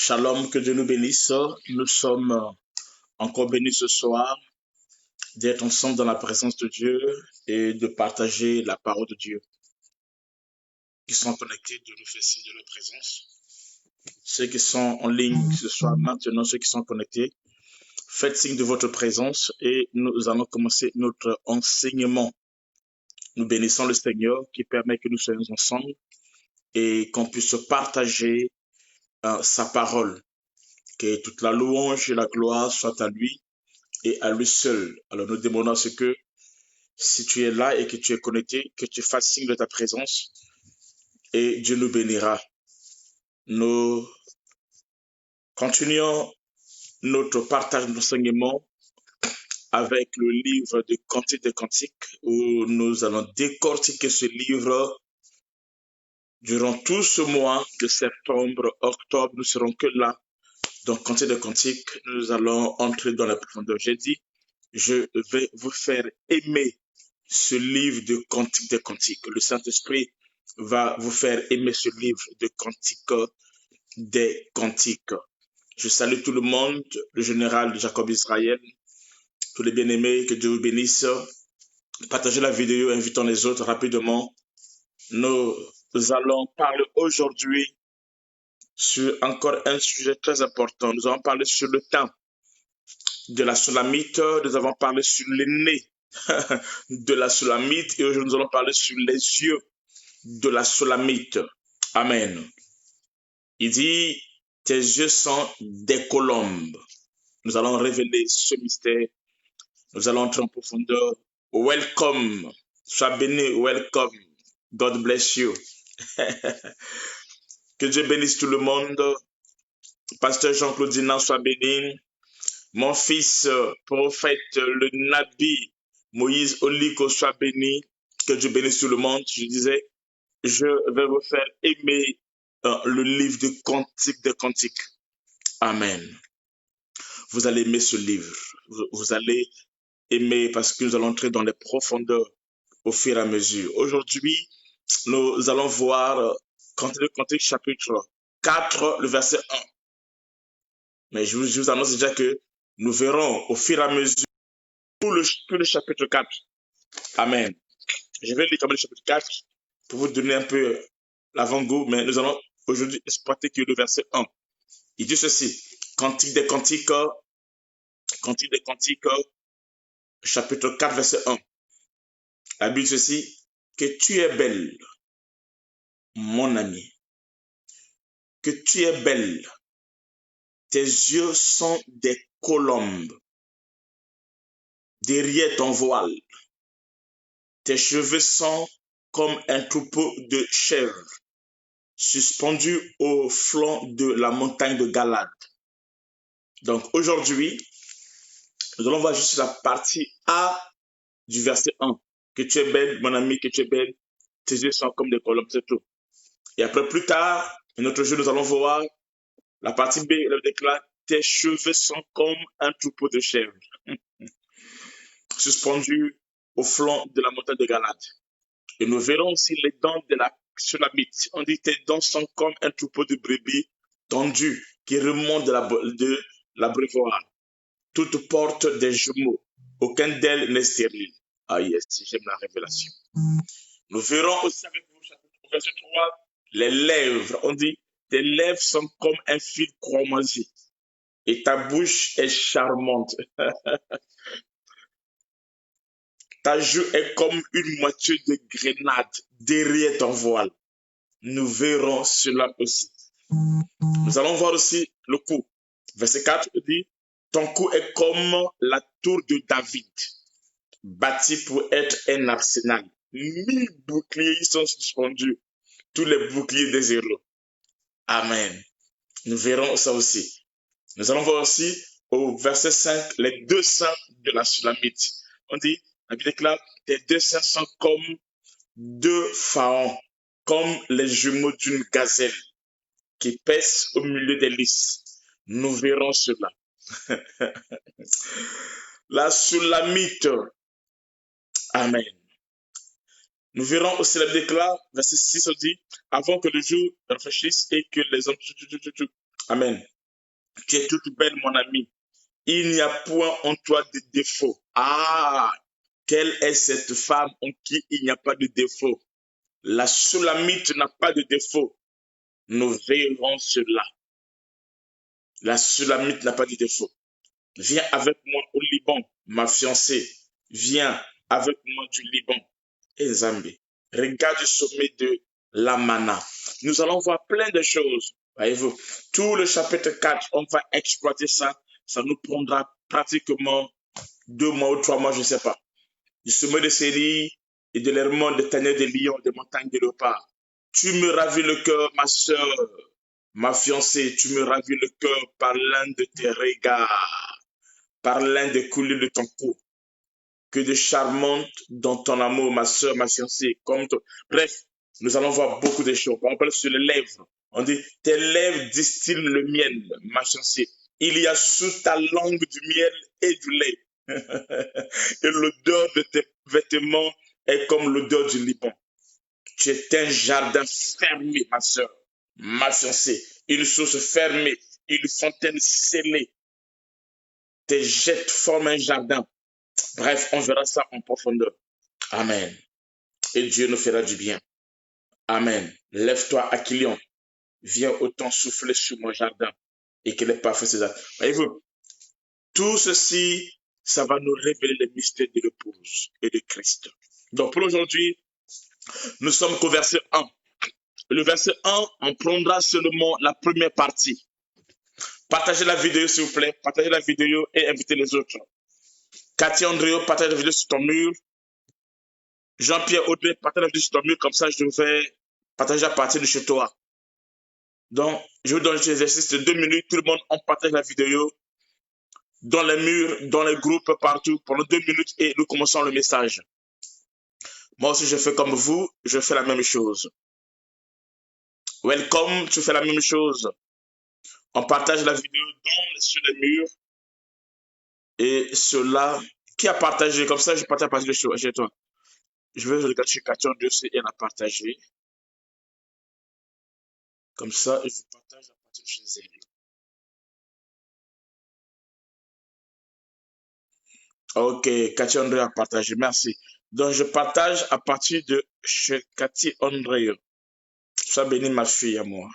Shalom, que Dieu nous bénisse. Nous sommes encore bénis ce soir d'être ensemble dans la présence de Dieu et de partager la parole de Dieu. Qui sont connectés, Dieu nous fait signe de leur présence. Ceux qui sont en ligne ce soir maintenant, ceux qui sont connectés, faites signe de votre présence et nous allons commencer notre enseignement. Nous bénissons le Seigneur qui permet que nous soyons ensemble et qu'on puisse partager sa parole. Que toute la louange et la gloire soient à lui et à lui seul. Alors nous demandons à ce que si tu es là et que tu es connecté, que tu fasses signe de ta présence et Dieu nous bénira. Nous continuons notre partage d'enseignement avec le livre de Cantiques des Cantiques où nous allons décortiquer ce livre durant tout ce mois de septembre, octobre. Nous serons que là. Donc, Cantiques des Cantiques, nous allons entrer dans la profondeur. J'ai dit, je vais vous faire aimer ce livre de Cantiques des Cantiques. Le Saint-Esprit va vous faire aimer ce livre de Cantiques des Cantiques. Je salue tout le monde, le général Jacob Israël, tous les bien-aimés, que Dieu vous bénisse. Partagez la vidéo, invitons les autres rapidement. Nous allons parler aujourd'hui sur encore un sujet très important. Nous allons parler sur le temps de la Sulamite. Nous avons parlé sur l'aîné de la Sulamite et aujourd'hui nous allons parler sur les yeux de la Sulamite. Amen. Il dit, tes yeux sont des colombes. Nous allons révéler ce mystère. Nous allons entrer en profondeur. Welcome. Sois béni. Welcome. God bless you. Que Dieu bénisse tout le monde. Pasteur Jean-Claude Dinan, sois béni. Mon fils, prophète, le Nabi, Moïse Oliko, soit béni. Que Dieu bénisse tout le monde. Je disais, je vais vous faire aimer le livre de Cantiques des Cantiques. Amen. Vous allez aimer ce livre. Vous allez aimer parce que nous allons entrer dans les profondeurs au fur et à mesure. Aujourd'hui, nous allons voir Cantiques des Cantiques chapitre 4, le verset 1. Mais je vous annonce déjà que nous verrons au fur et à mesure tout le chapitre 4. Amen. Je vais lire le chapitre 4 pour vous donner un peu l'avant-goût, mais nous allons aujourd'hui exploiter que le verset 1. Il dit ceci, Cantique des Cantiques, chapitre 4, verset 1. La Bible dit ceci, que tu es belle, mon ami, que tu es belle, tes yeux sont des colombes, derrière ton voile, tes cheveux sont comme un troupeau de chèvres, suspendus au flanc de la montagne de Galade. Donc aujourd'hui, nous allons voir juste la partie A du verset 1. Que tu es belle, mon ami, que tu es belle, tes yeux sont comme des colombes, c'est tout. Et après, plus tard, un autre jour, nous allons voir la partie B, elle déclare, tes cheveux sont comme un troupeau de chèvres, suspendus au flanc de la montagne de Galade. Et nous verrons aussi les dents de la Sulamite. On dit tes dents sont comme un troupeau de brebis tendues qui remontent de l'abreuvoir. Toutes portent des jumeaux. Aucun d'elles n'est stérile. Ah yes, j'aime la révélation. Nous verrons aussi avec vous, chapitre verset 3, les lèvres. On dit, tes lèvres sont comme un fil chromagé et ta bouche est charmante. Ta joue est comme une moitié de grenade derrière ton voile. Nous verrons cela aussi. Nous allons voir aussi le cou. Verset 4 dit, ton cou est comme la tour de David, bâti pour être un arsenal. 1000 boucliers sont suspendus, tous les boucliers des héros. Amen. Nous verrons ça aussi. Nous allons voir aussi au verset 5, les deux seins de la Sulamite. On dit, la Bible déclare, tes deux seins sont comme deux pharaons, comme les jumeaux d'une gazelle qui pèsent au milieu des lys. Nous verrons cela. La Sulamite. Amen. Nous verrons aussi la Bible déclare, verset 6, on dit, avant que le jour réfléchisse et que les hommes... Amen. Tu es toute belle, mon ami. Il n'y a point en toi de défaut. Ah, quelle est cette femme en qui il n'y a pas de défaut? La Sulamite n'a pas de défaut. Nous verrons cela. La Sulamite n'a pas de défaut. Viens avec moi au Liban, ma fiancée. Viens avec moi du Liban. Et Zambie, regarde du sommet de l'Amana. Nous allons voir plein de choses. Voyez-vous, tout le chapitre 4, on va exploiter ça. Ça nous prendra pratiquement 2 mois ou 3 mois, je ne sais pas. Du sommet de Série et de l'errement de tanière de lion, des montagnes de léopard. Tu me ravis le cœur, ma soeur, ma fiancée. Tu me ravis le cœur par l'un de tes regards, par l'un des coulées de ton cou. Que de charmante dans ton amour, ma soeur, ma fiancée. Bref, nous allons voir beaucoup de choses. On parle sur les lèvres. On dit, tes lèvres distillent le miel, ma fiancée. Il y a sous ta langue du miel et du lait. Et l'odeur de tes vêtements est comme l'odeur du Liban. Tu es un jardin fermé, ma soeur, ma fiancée. Une source fermée, une fontaine scellée. Tes jettes forment un jardin. Bref, on verra ça en profondeur. Amen. Et Dieu nous fera du bien. Amen. Lève-toi, Aquilion. Viens autant souffler sur mon jardin et qu'il est parfait ces actes. Voyez-vous, tout ceci, ça va nous révéler les mystères de l'épouse et de Christ. Donc pour aujourd'hui, nous sommes qu'au verset 1. Le verset 1, on prendra seulement la première partie. Partagez la vidéo, s'il vous plaît. Partagez la vidéo et invitez les autres. Cathy Andréo, partage la vidéo sur ton mur. Jean-Pierre Audrey, partage la vidéo sur ton mur. Comme ça, je vais partager à partir de chez toi. Donc, je vous donne l'exercice de 2 minutes. Tout le monde, on partage la vidéo dans les murs, dans les groupes, partout, pendant 2 minutes et nous commençons le message. Moi aussi, je fais comme vous, je fais la même chose. Welcome, tu fais la même chose. On partage la vidéo sur les murs. Et cela, qui a partagé? Comme ça, je partage à partir de chez toi. Je vais regarder chez Cathy Andréo si elle a partagé. Comme ça, je partage à partir de chez elle. Ok, Cathy André a partagé, merci. Donc, je partage à partir de chez Cathy André. Sois béni, ma fille, à moi.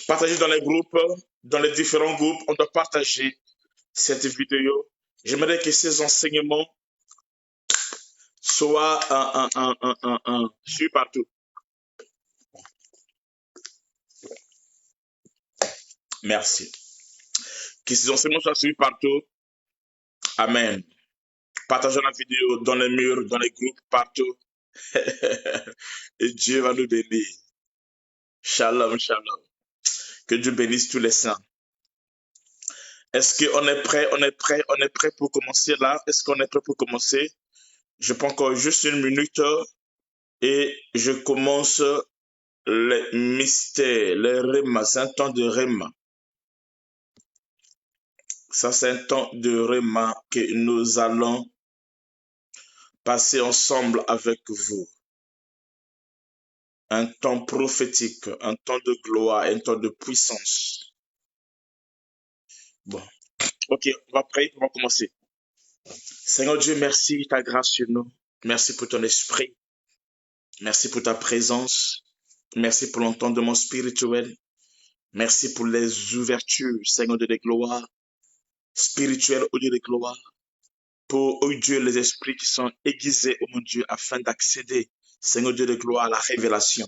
Partagez dans les groupes, dans les différents groupes, on doit partager cette vidéo. J'aimerais que ces enseignements soient suivis partout. Merci. Que ces enseignements soient suivis partout. Amen. Partageons la vidéo dans les murs, dans les groupes, partout. Et Dieu va nous bénir. Shalom, shalom. Que Dieu bénisse tous les saints. Est-ce qu'on est prêt? On est prêt? On est prêt pour commencer là? Est-ce qu'on est prêt pour commencer? Je prends encore juste 1 minute et je commence les mystères, les rémas. C'est un temps de réma. Ça, c'est un temps de réma que nous allons passer ensemble avec vous. Un temps prophétique, un temps de gloire, un temps de puissance. Bon, ok, on va prier, on va commencer. Seigneur Dieu, merci ta grâce sur nous. Merci pour ton esprit. Merci pour ta présence. Merci pour l'entendement spirituel. Merci pour les ouvertures, Seigneur de gloire, spirituelles au lieu de gloire. Pour, oh Dieu, les esprits qui sont aiguisés, oh mon Dieu, afin d'accéder, Seigneur Dieu de gloire, à la révélation.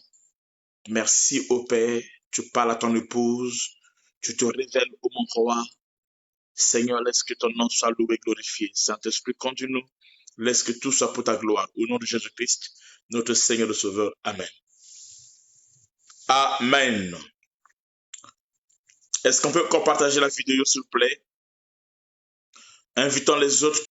Merci, ô Père. Tu parles à ton épouse. Tu te révèles, ô mon roi. Seigneur, laisse que ton nom soit loué et glorifié. Saint-Esprit, conduis-nous. Laisse que tout soit pour ta gloire. Au nom de Jésus-Christ, notre Seigneur et Sauveur. Amen. Amen. Est-ce qu'on peut encore partager la vidéo, s'il vous plaît? Invitons les autres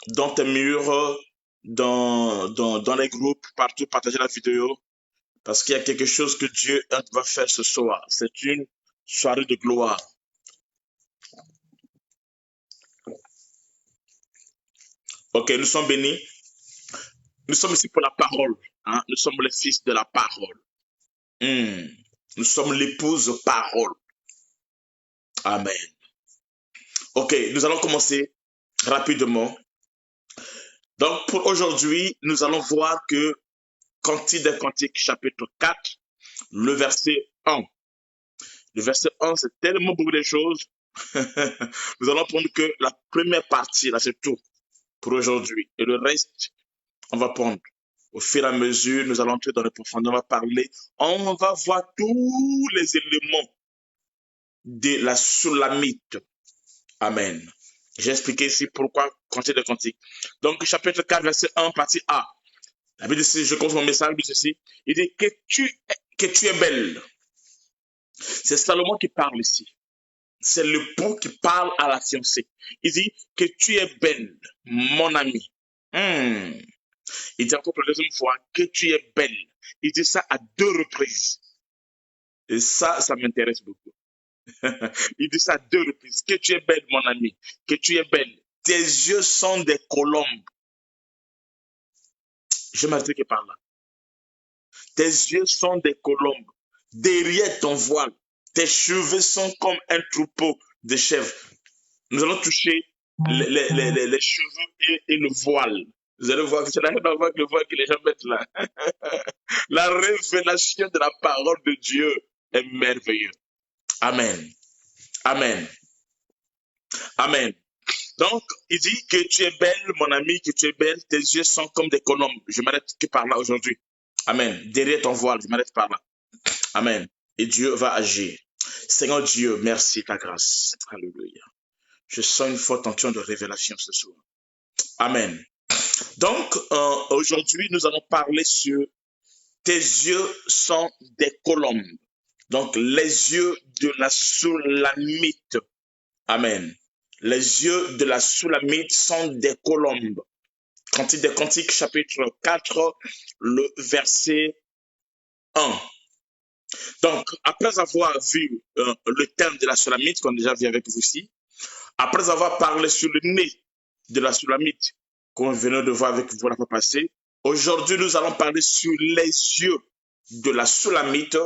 dans tes murs, dans les groupes, partout, partager la vidéo. Parce qu'il y a quelque chose que Dieu va faire ce soir. C'est une soirée de gloire. Ok, nous sommes bénis. Nous sommes ici pour la parole. Hein? Nous sommes les fils de la parole. Nous sommes l'épouse parole. Amen. Ok, nous allons commencer rapidement. Donc, pour aujourd'hui, nous allons voir que Cantique des Cantiques, chapitre 4, le verset 1. Le verset 1, c'est tellement beaucoup de choses. Nous allons prendre que la première partie, là, c'est tout pour aujourd'hui. Et le reste, on va prendre. Au fur et à mesure, nous allons entrer dans les profondeurs, on va parler. On va voir tous les éléments de la Sulamite. Amen. J'ai expliqué ici pourquoi Cantique des Cantiques. Donc, chapitre 4, verset 1, partie A. La Bible dit, je commence mon message, dit ceci. Il dit que tu es belle. C'est Salomon qui parle ici. C'est l'époux qui parle à la fiancée. Il dit que tu es belle, mon ami. Il dit encore pour la deuxième fois que tu es belle. Il dit ça à 2 reprises. Et ça m'intéresse beaucoup. Il dit ça à 2 reprises. Que tu es belle, mon ami. Que tu es belle. Tes yeux sont des colombes. Je m'arrête par là. Tes yeux sont des colombes. Derrière ton voile, tes cheveux sont comme un troupeau de chèvres. Nous allons toucher les cheveux et le voile. Vous allez voir que c'est la même voix que le voile que les gens mettent là. La révélation de la parole de Dieu est merveilleuse. Amen. Amen. Amen. Donc, il dit que tu es belle, mon ami, que tu es belle, tes yeux sont comme des colombes. Je m'arrête que par là aujourd'hui. Amen. Derrière ton voile, je m'arrête par là. Amen. Et Dieu va agir. Seigneur Dieu, merci ta grâce. Alléluia. Je sens une forte tension de révélation ce soir. Amen. Donc, aujourd'hui, nous allons parler sur tes yeux sont des colombes. Donc, les yeux de la Sulamite. Amen. Les yeux de la Sulamite sont des colombes. Cantique des Cantiques, chapitre 4, le verset 1. Donc, après avoir vu le terme de la Sulamite, qu'on a déjà vu avec vous ici, après avoir parlé sur le nez de la Sulamite, qu'on venait de voir avec vous la fois passée, aujourd'hui, nous allons parler sur les yeux de la Sulamite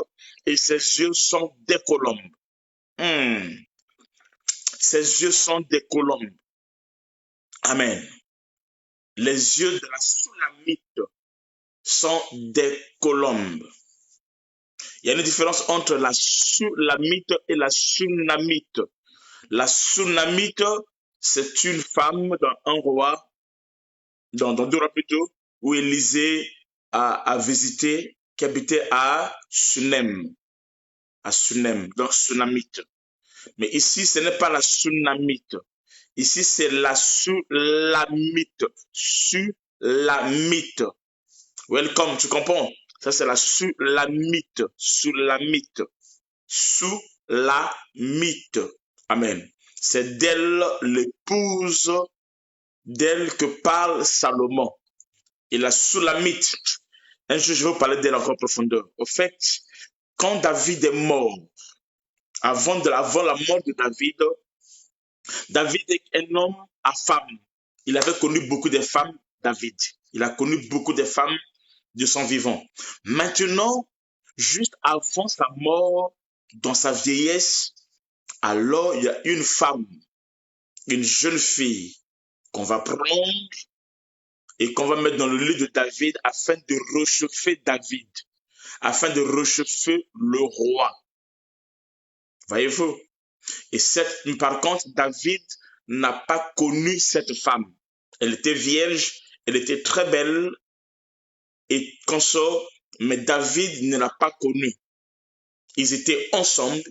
et ses yeux sont des colombes. Ses yeux sont des colombes. Amen. Les yeux de la Sulamite sont des colombes. Il y a une différence entre la Sulamite et la Sunamite. La Sunamite, c'est une femme dans un roi, dans 2 rois plutôt, où Élisée a visité, qui habitait à Sunem. À Sunem, donc Sunamite. Mais ici, ce n'est pas la Sunamite. Ici, c'est la Sulamite. Sulamite. Welcome, tu comprends? Ça, c'est la Sulamite. Sulamite. Sulamite. Amen. C'est d'elle l'épouse d'elle que parle Salomon. Et la Sulamite, un jour je vais vous parler d'elle encore en profondeur. Au fait, quand David est mort, avant la mort de David, David est un homme à femmes. Il avait connu beaucoup de femmes, David. Il a connu beaucoup de femmes de son vivant. Maintenant, juste avant sa mort, dans sa vieillesse, alors il y a une femme, une jeune fille qu'on va prendre et qu'on va mettre dans le lit de David afin de réchauffer David, afin de réchauffer le roi. Voyez-vous? Et par contre, David n'a pas connu cette femme. Elle était vierge, elle était très belle et consort, mais David ne l'a pas connue. Ils étaient ensemble.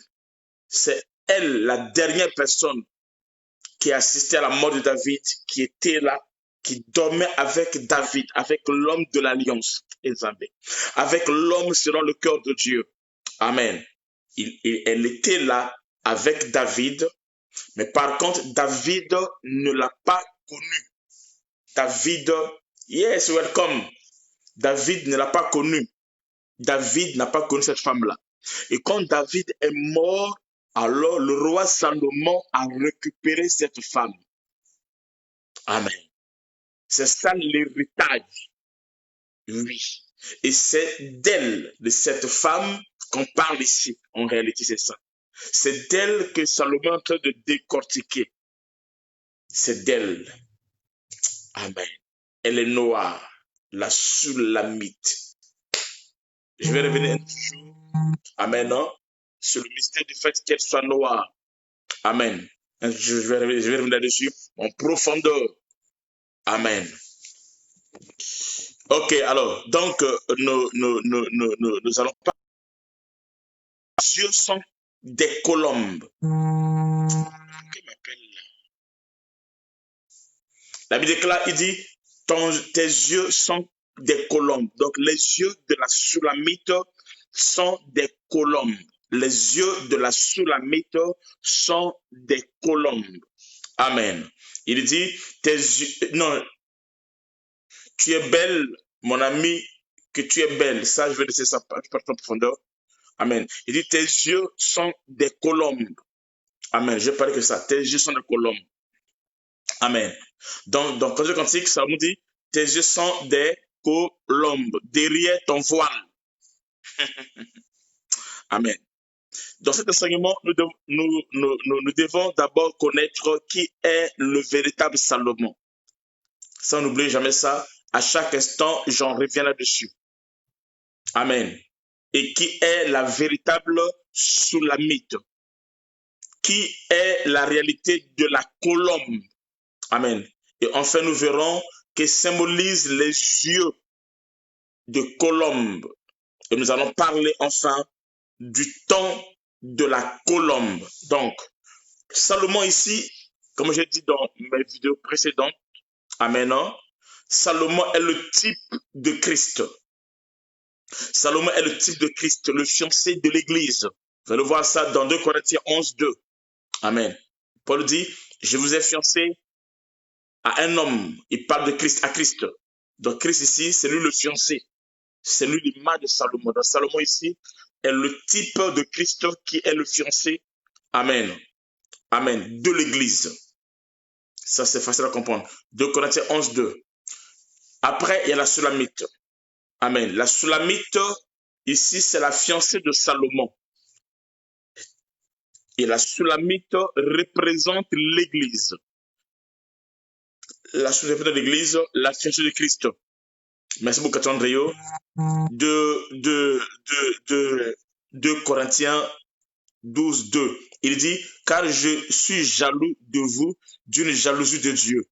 C'est elle, la dernière personne qui assistait à la mort de David, qui était là, qui dormait avec David, avec l'homme de l'alliance, avec l'homme selon le cœur de Dieu. Amen. Elle était là avec David, mais par contre, David ne l'a pas connue. David, yes, welcome. David ne l'a pas connue. David n'a pas connu cette femme-là. Et quand David est mort, alors le roi Salomon a récupéré cette femme. Amen. C'est ça l'héritage. Oui. Et c'est d'elle, de cette femme, qu'on parle ici. En réalité, c'est ça. C'est d'elle que Salomon est en train de décortiquer. C'est d'elle. Amen. Elle est noire, la Sulamite. Je vais revenir toujours. Amen. Non? Sur le mystère du fait qu'elle soit noire. Amen. Je vais revenir là-dessus en profondeur. Amen. Ok, alors, donc, nous allons pas. Les yeux sont des colombes. Qui m'appelle là? La Bible déclare, il dit, tes yeux sont des colombes. Donc, les yeux de la Sulamite sont des colombes. Les yeux de la Sulamite sont des colombes. Amen. Il dit, tes yeux, non, tu es belle, mon ami, que tu es belle. Ça, je vais laisser ça par en profondeur. Amen. Il dit, tes yeux sont des colombes. Amen. Je parle que ça. Tes yeux sont des colombes. Amen. Donc, dans Cantique Cantique, ça nous dit, tes yeux sont des colombes. Derrière ton voile. Amen. Dans cet enseignement, nous devons d'abord connaître qui est le véritable Salomon. Ça, n'oubliez jamais ça. À chaque instant, j'en reviens là-dessus. Amen. Et qui est la véritable Sulamite? Qui est la réalité de la colombe? Amen. Et enfin, nous verrons que symbolise les yeux de colombe. Et nous allons parler enfin du temps de la colombe. Donc, Salomon ici, comme j'ai dit dans mes vidéos précédentes, amen, Salomon est le type de Christ. Salomon est le type de Christ, le fiancé de l'Église. Vous allez voir ça dans 2 Corinthiens 11, 2. Amen. Paul dit, je vous ai fiancé à un homme. Il parle de Christ, à Christ. Donc Christ ici, c'est lui le fiancé. C'est lui l'image de Salomon. Donc Salomon ici est le type de Christ qui est le fiancé. Amen. Amen. De l'Église. Ça, c'est facile à comprendre. 2 Corinthiens 11, 2. Après, il y a la Sulamite. Amen. La Sulamite, ici, c'est la fiancée de Salomon. Et la Sulamite représente l'Église. La Sulamite de l'Église, la fiancée de Christ. Merci beaucoup, Andréo. 2 Corinthiens 12, 2. Il dit, car je suis jaloux de vous d'une jalousie de Dieu,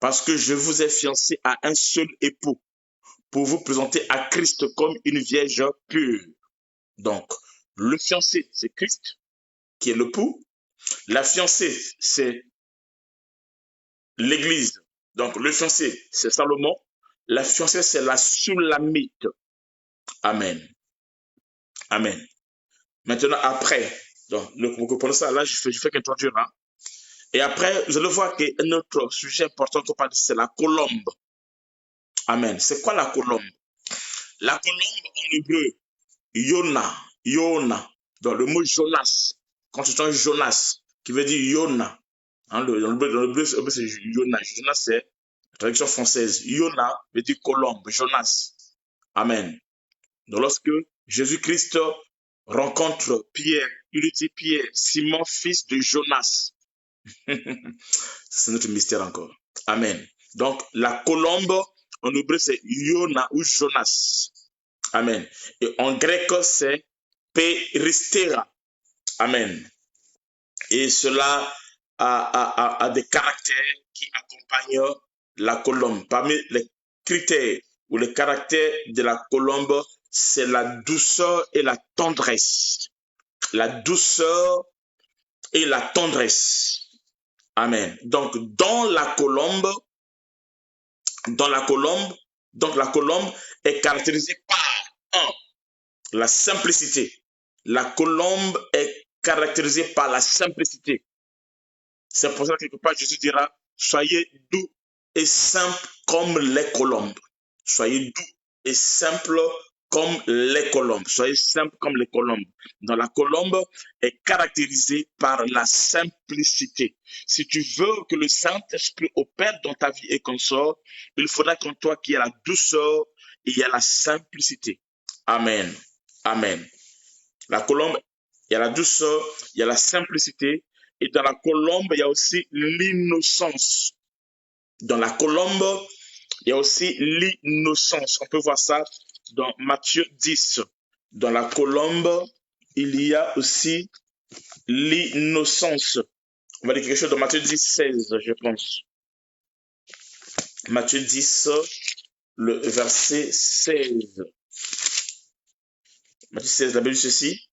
parce que je vous ai fiancé à un seul époux, pour vous présenter à Christ comme une vierge pure. Donc, le fiancé, c'est Christ, qui est l'époux. La fiancée, c'est l'Église. Donc, le fiancé, c'est Salomon. La fiancée, c'est la Sulamite. Amen. Amen. Maintenant, après, donc, vous comprenez ça, là, je fais qu'introduire. Hein? Et après, vous allez voir qu'un autre sujet important qu'on parle, c'est la colombe. Amen. C'est quoi la colombe? La colombe en hébreu, Yona. Donc, le mot Jonas, quand tu entends Jonas, qui veut dire Yona. Hein, dans le bleu, c'est Yona. Jonas, c'est la traduction française. Yona veut dire colombe, Jonas. Amen. Donc, lorsque Jésus-Christ rencontre Pierre, il lui dit, Pierre, Simon, fils de Jonas. C'est notre mystère encore. Amen. Donc, la colombe, en hébreu, c'est Yona ou Jonas. Amen. Et en grec, c'est Peristera. Amen. Et cela a des caractères qui accompagnent la colombe. Parmi les critères ou les caractères de la colombe, c'est la douceur et la tendresse. La douceur et la tendresse. Amen. Donc, la colombe est caractérisée par la simplicité. La colombe est caractérisée par la simplicité. C'est pour ça que quelque part Jésus dira, soyez doux et simples comme les colombes. Soyez doux et simples comme les colombes. Soyez simples comme les colombes. Donc la colombe est caractérisée par la simplicité. Si tu veux que le Saint-Esprit opère dans ta vie et consort, il faudra qu'en toi qu'il y ait la douceur il y a la simplicité. Amen. Amen. La colombe, il y a la douceur, il y a la simplicité. Et dans la colombe, il y a aussi l'innocence. Dans la colombe, il y a aussi l'innocence. On peut voir ça dans Matthieu 10. Dans la colombe, il y a aussi l'innocence. On va dire quelque chose dans Matthieu 10, 16, je pense. Matthieu 10, le verset 16. Matthieu 16, la Bible dit ceci.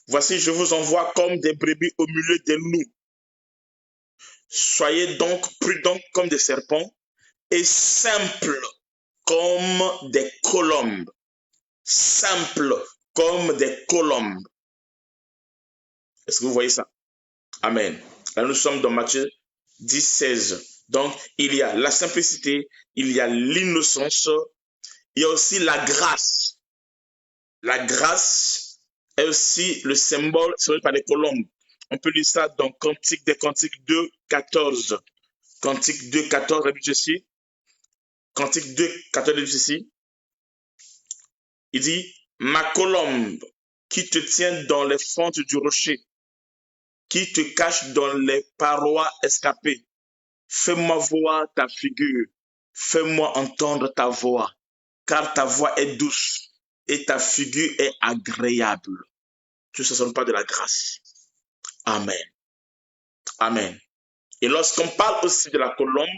Voici, je vous envoie comme des brebis au milieu des loups. Soyez donc prudents comme des serpents et simples comme des colombes. Simples comme des colombes. Est-ce que vous voyez ça? Amen. Là, nous sommes dans Matthieu 10, 16. Donc, il y a la simplicité, il y a l'innocence, il y a aussi la grâce. La grâce est aussi le symbole par les colombes. On peut lire ça dans Cantique des Cantiques 2, 14. Cantique 2, 14, la Bible dit ceci. Cantique 2, 14, la Bible dit ceci. Il dit, ma colombe qui te tient dans les fentes du rocher, qui te cache dans les parois escapées, fais-moi voir ta figure, fais-moi entendre ta voix, car ta voix est douce et ta figure est agréable. Tout ça, ce n'est pas de la grâce. Amen. Amen. Et lorsqu'on parle aussi de la colombe,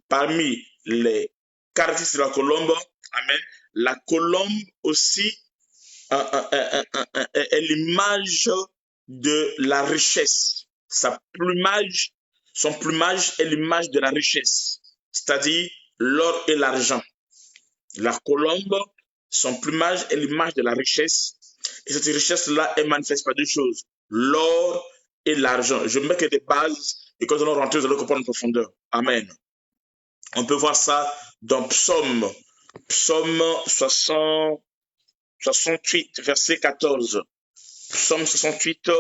parmi les caractéristiques de la colombe, amen, la colombe aussi est l'image de la richesse. Son plumage est l'image de la richesse, c'est-à-dire l'or et l'argent. La colombe, son plumage est l'image de la richesse. Et cette richesse-là est manifeste par deux choses, l'or et l'argent. Je mets que des bases et quand nous allons rentrer, nous allons comprendre en profondeur. Amen. On peut voir ça dans Psaume 68, verset 14. Psaume 68,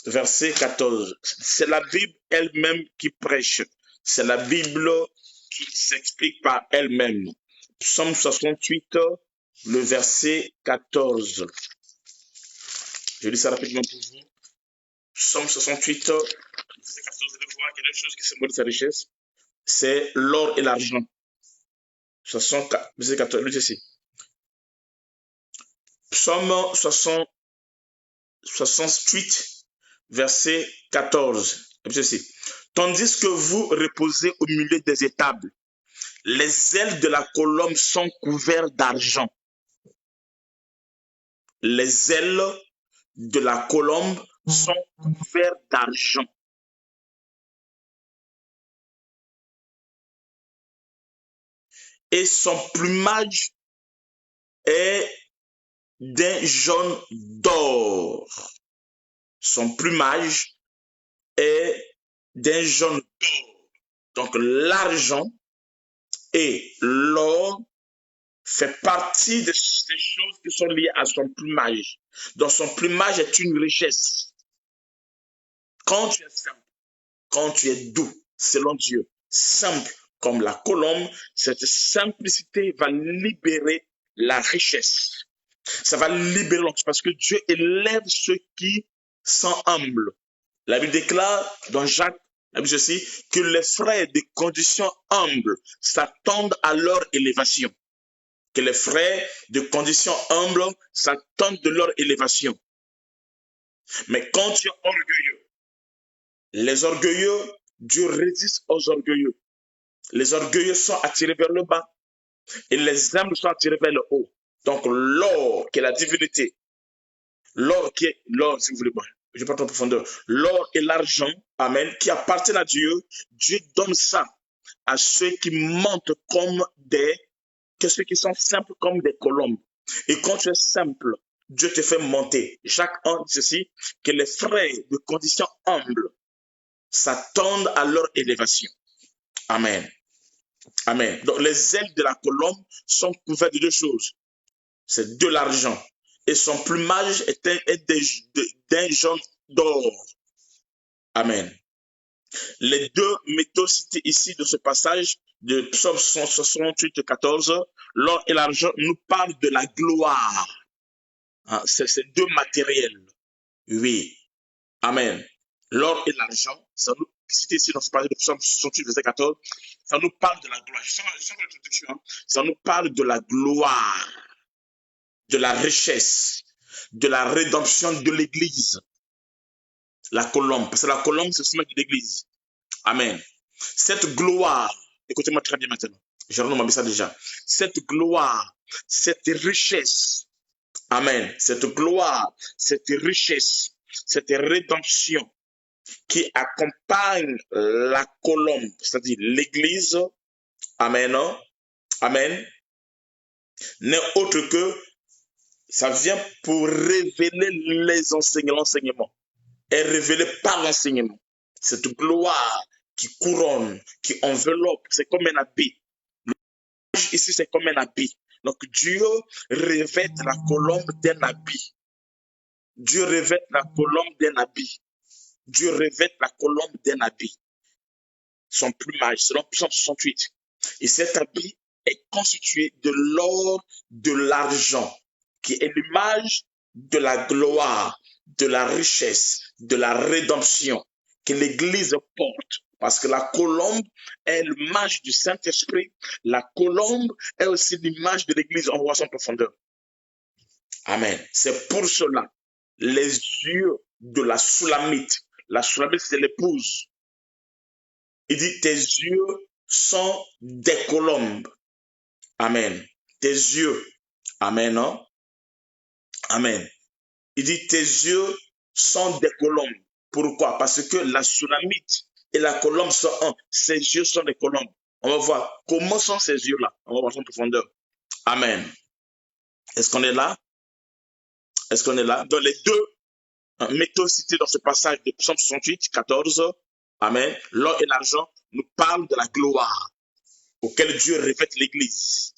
verset 14. C'est la Bible elle-même qui prêche. C'est la Bible qui s'explique par elle-même. Psaume 68, le verset 14. Je lis ça rapidement pour vous. Psaume 68, verset 14, vous allez voir qu'il y a deux choses qui symbolisent sa richesse. C'est l'or et l'argent. 64, verset 14, lui ici. Psaume 68, verset 14. Ceci. Tandis que vous reposez au milieu des étables, les ailes de la colombe sont couvertes d'argent. Les ailes de la colombe sont couvertes d'argent. Et son plumage est d'un jaune d'or. Son plumage est d'un jaune d'or. Donc l'argent et l'or fait partie des choses qui sont liées à son plumage. Donc son plumage est une richesse. Quand tu es simple, quand tu es doux, selon Dieu, simple comme la colombe, cette simplicité va libérer la richesse. Ça va libérer l'homme parce que Dieu élève ceux qui sont humbles. La Bible déclare dans Jacques, la Bible dit aussi, que les frères de condition humble s'attendent à leur élévation. Que les frères de condition humble s'attendent de leur élévation. Mais quand tu es orgueilleux, les orgueilleux, Dieu résiste aux orgueilleux. Les orgueilleux sont attirés vers le bas et les humbles sont attirés vers le haut. Donc l'or qui est la divinité, l'or qui est l'or, si vous voulez, je ne vais pas trop en profondeur, l'or et l'argent, amen, qui appartiennent à Dieu, Dieu donne ça à ceux qui montent comme ceux qui sont simples comme des colombes. Et quand tu es simple, Dieu te fait monter. Jacques 1 dit ceci, que les frères de condition humble s'attendent à leur élévation. Amen. Amen. Donc les ailes de la colombe sont couvertes de deux choses. C'est de l'argent. Et son plumage est d'un jaune d'or. Amen. Les deux métaux cités ici de ce passage de Psaume 68, 14, l'or et l'argent nous parlent de la gloire. Hein, c'est deux matériels. Oui. Amen. L'or et l'argent, ça nous, cité ici dans ce passage de Psaume 68, verset 14, ça nous parle de la gloire. Je sens l'introduction, hein. Ça nous parle de la gloire, de la richesse, de la rédemption de l'Église. La colombe, parce que la colombe, c'est le sommet de l'Église. Amen. Cette gloire, écoutez-moi très bien maintenant, Jérôme m'a dit ça déjà. Cette gloire, cette richesse, amen, cette gloire, cette richesse, cette rédemption qui accompagne la colombe, c'est-à-dire l'Église, amen, amen, n'est autre que ça vient pour révéler l'enseignement, est révélé par l'enseignement. Cette gloire qui couronne, qui enveloppe, c'est comme un habit. Ici, c'est comme un habit. Donc, Dieu revêt la colombe d'un habit. Dieu revêt la colombe d'un habit. Dieu revêt la colombe d'un habit. Son plumage, selon Psaume 68. Et cet habit est constitué de l'or, de l'argent, qui est l'image de la gloire, de la richesse, de la rédemption que l'Église porte. Parce que la colombe est l'image du Saint-Esprit. La colombe est aussi l'image de l'Église en voit son profondeur. Amen. C'est pour cela, les yeux de la Sulamite c'est l'épouse. Il dit, tes yeux sont des colombes. Amen. Tes yeux. Amen, non? Amen. Il dit, tes yeux sont des colombes. Pourquoi? Parce que la Sulamite et la colombe sont un. Ses yeux sont des colombes. On va voir comment sont ces yeux-là. On va voir son profondeur. Amen. Est-ce qu'on est là? Est-ce qu'on est là? Dans les deux métaux cités dans ce passage de Psaume 68, 14, amen, l'or et l'argent nous parlent de la gloire auquel Dieu revêt l'Église.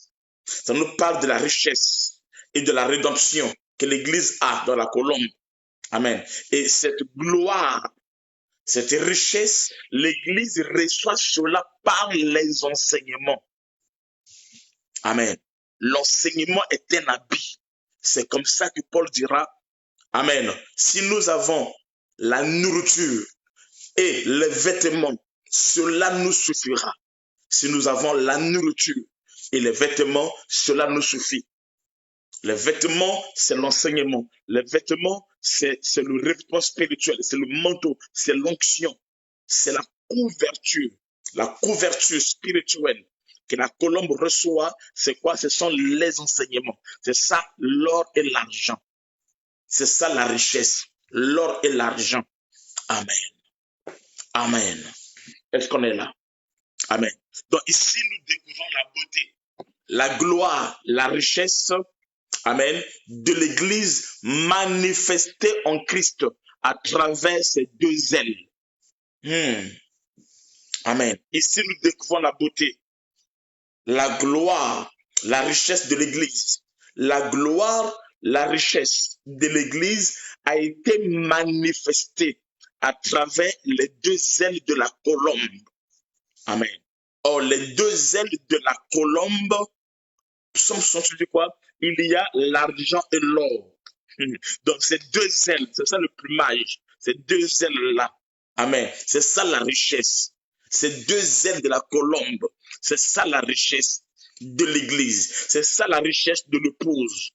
Ça nous parle de la richesse et de la rédemption que l'Église a dans la colombe. Amen. Et cette gloire, cette richesse, l'Église reçoit cela par les enseignements. Amen. L'enseignement est un habit. C'est comme ça que Paul dira, amen, si nous avons la nourriture et les vêtements, cela nous suffira. Si nous avons la nourriture et les vêtements, cela nous suffit. Les vêtements, c'est l'enseignement. Les vêtements, c'est le revêtement spirituel, c'est le manteau, c'est l'onction, c'est la couverture spirituelle que la colombe reçoit. C'est quoi? Ce sont les enseignements. C'est ça l'or et l'argent. C'est ça la richesse, l'or et l'argent. Amen. Amen. Est-ce qu'on est là? Amen. Donc ici, nous découvrons la beauté, la gloire, la richesse, amen, de l'Église manifestée en Christ à travers ces deux ailes. Amen. Ici, nous découvrons la beauté, la gloire, la richesse de l'Église. La gloire, la richesse de l'Église a été manifestée à travers les deux ailes de la colombe. Amen. Or, les deux ailes de la colombe, Psaume 68, quoi? Il y a l'argent et l'or. Donc, ces deux ailes, c'est ça le plumage. Ces deux ailes-là. Amen. C'est ça la richesse. Ces deux ailes de la colombe. C'est ça la richesse de l'Église. C'est ça la richesse de l'épouse.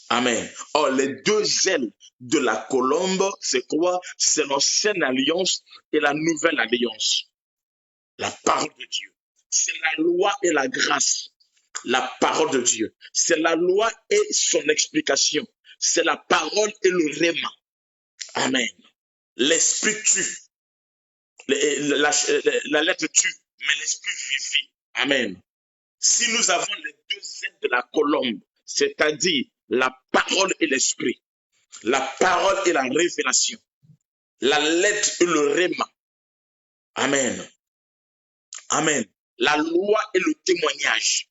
Amen. Or, les deux ailes de la colombe, c'est quoi? C'est l'ancienne alliance et la nouvelle alliance. La parole de Dieu. C'est la loi et la grâce. La parole de Dieu. C'est la loi et son explication. C'est la parole et le réma. Amen. L'esprit tue. La lettre tue, mais l'esprit vivifie. Amen. Si nous avons les deux ailes de la colombe, c'est-à-dire la parole et l'esprit, la parole et la révélation, la lettre et le réma. Amen. Amen. La loi et le témoignage,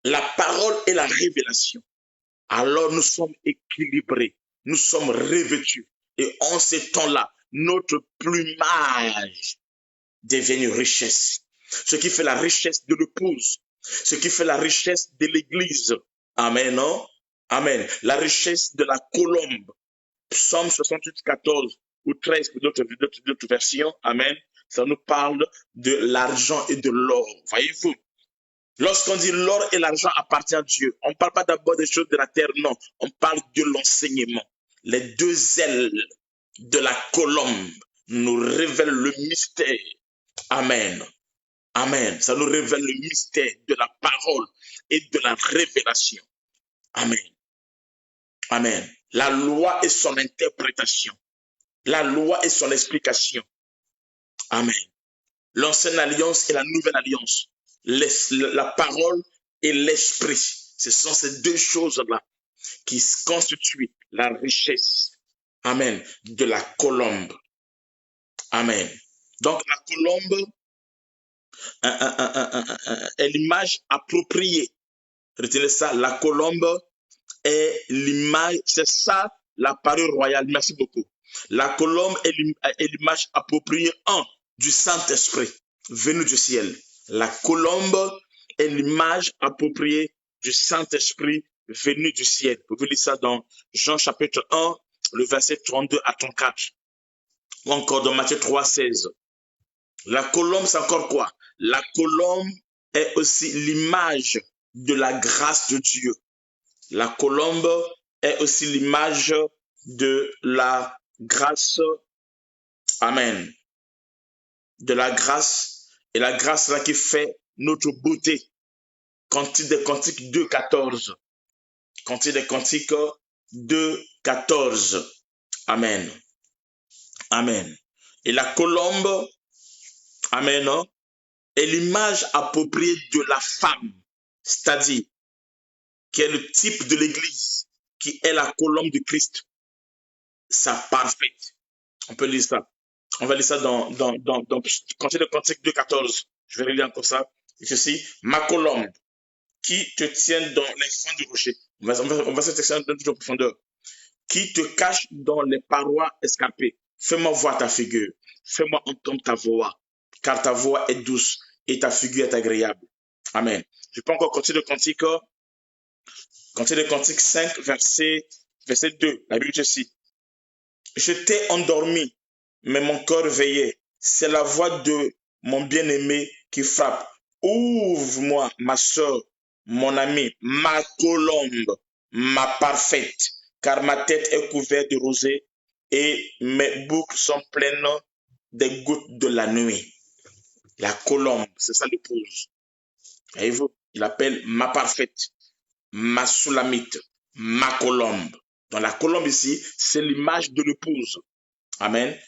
la parole et la révélation. Alors nous sommes équilibrés, nous sommes revêtus. Et en ces temps-là, notre plumage devient une richesse. ce qui fait la richesse de l'épouse, ce qui fait la richesse de l'église. Amen, non? Amen. La richesse de la colombe. Psaume 68, 14 ou 13 pour d'autres versions. Amen. Ça nous parle de l'argent et de l'or. Voyez-vous? Lorsqu'on dit l'or et l'argent appartient à Dieu, on ne parle pas d'abord des choses de la terre, non. On parle de l'enseignement. Les deux ailes de la colombe nous révèlent le mystère. Amen. Amen. Ça nous révèle le mystère de la parole et de la révélation. Amen. Amen. La loi et son interprétation. La loi et son explication. Amen. L'ancienne alliance et la nouvelle alliance. La parole et l'esprit. Ce sont ces deux choses-là qui constituent la richesse. Amen. De la colombe. Amen. Donc la colombe est l'image appropriée. Retenez ça, la colombe est l'image, c'est ça la parole royale. Merci beaucoup. La colombe est l'image appropriée du Saint-Esprit venu du ciel. La colombe est l'image appropriée du Saint-Esprit venu du ciel. Vous pouvez lire ça dans Jean chapitre 1, le verset 32 à 34. Ou encore dans Matthieu 3, 16. La colombe, c'est encore quoi? La colombe est aussi l'image de la grâce de Dieu. La colombe est aussi l'image de la grâce. Amen. De la grâce. Et la grâce là qui fait notre beauté. Cantique des Cantiques 2, 14. Cantique des Cantiques 2, 14. Amen. Amen. Et la colombe, amen, est l'image appropriée de la femme, c'est-à-dire qui est le type de l'Église, qui est la colombe de Christ, sa parfaite. On peut lire ça. On va lire ça dans Cantique de Cantique 2, 14. Je vais relire encore ça. Et ceci, ma colombe, qui te tient dans les fonds du rocher. On va se texter dans toute profondeur. Qui te cache dans les parois escarpées. Fais-moi voir ta figure. Fais-moi entendre ta voix. Car ta voix est douce et ta figure est agréable. Amen. Je peux encore continuer de Cantique. Cantique de Cantique 5, verset 2. La Bible dit ceci. Je t'ai endormi, mais mon cœur veillait. C'est la voix de mon bien-aimé qui frappe. Ouvre-moi, ma soeur, mon ami, ma colombe, ma parfaite, car ma tête est couverte de rosée et mes boucles sont pleines des gouttes de la nuit. La colombe, c'est ça l'épouse. Voyez-vous, il appelle ma parfaite, ma soulamite, ma colombe. Donc la colombe ici, c'est l'image de l'épouse. Amen.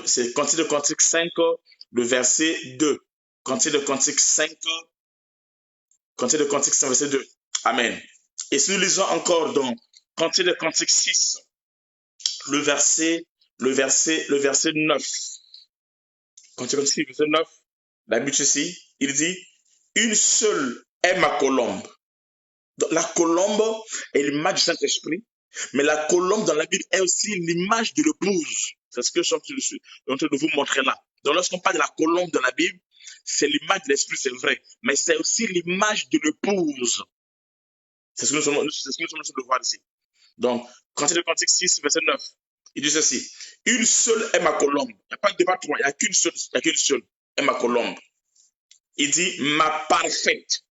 C'est Cantique de Cantique 5, le verset 2. Cantique de Cantique 5, verset 2. Amen. Et si nous lisons encore dans Cantique de Cantique 6, le verset 9. Cantique de Cantique 6, verset 9. La Bible ici, il dit, une seule est ma colombe. Donc, la colombe est l'image du Saint-Esprit, mais la colombe dans la Bible est aussi l'image de l'épouse. C'est ce que je suis en train de vous montrer là. Donc lorsqu'on parle de la colombe dans la Bible, c'est l'image de l'Esprit, c'est vrai, mais c'est aussi l'image de l'épouse. C'est ce que nous sommes en train de voir ici. Donc, Cantique de Cantique 6, verset 9, il dit ceci. Une seule est ma colombe. Il n'y a pas de débat, il n'y a qu'une seule est ma colombe. Il dit ma parfaite.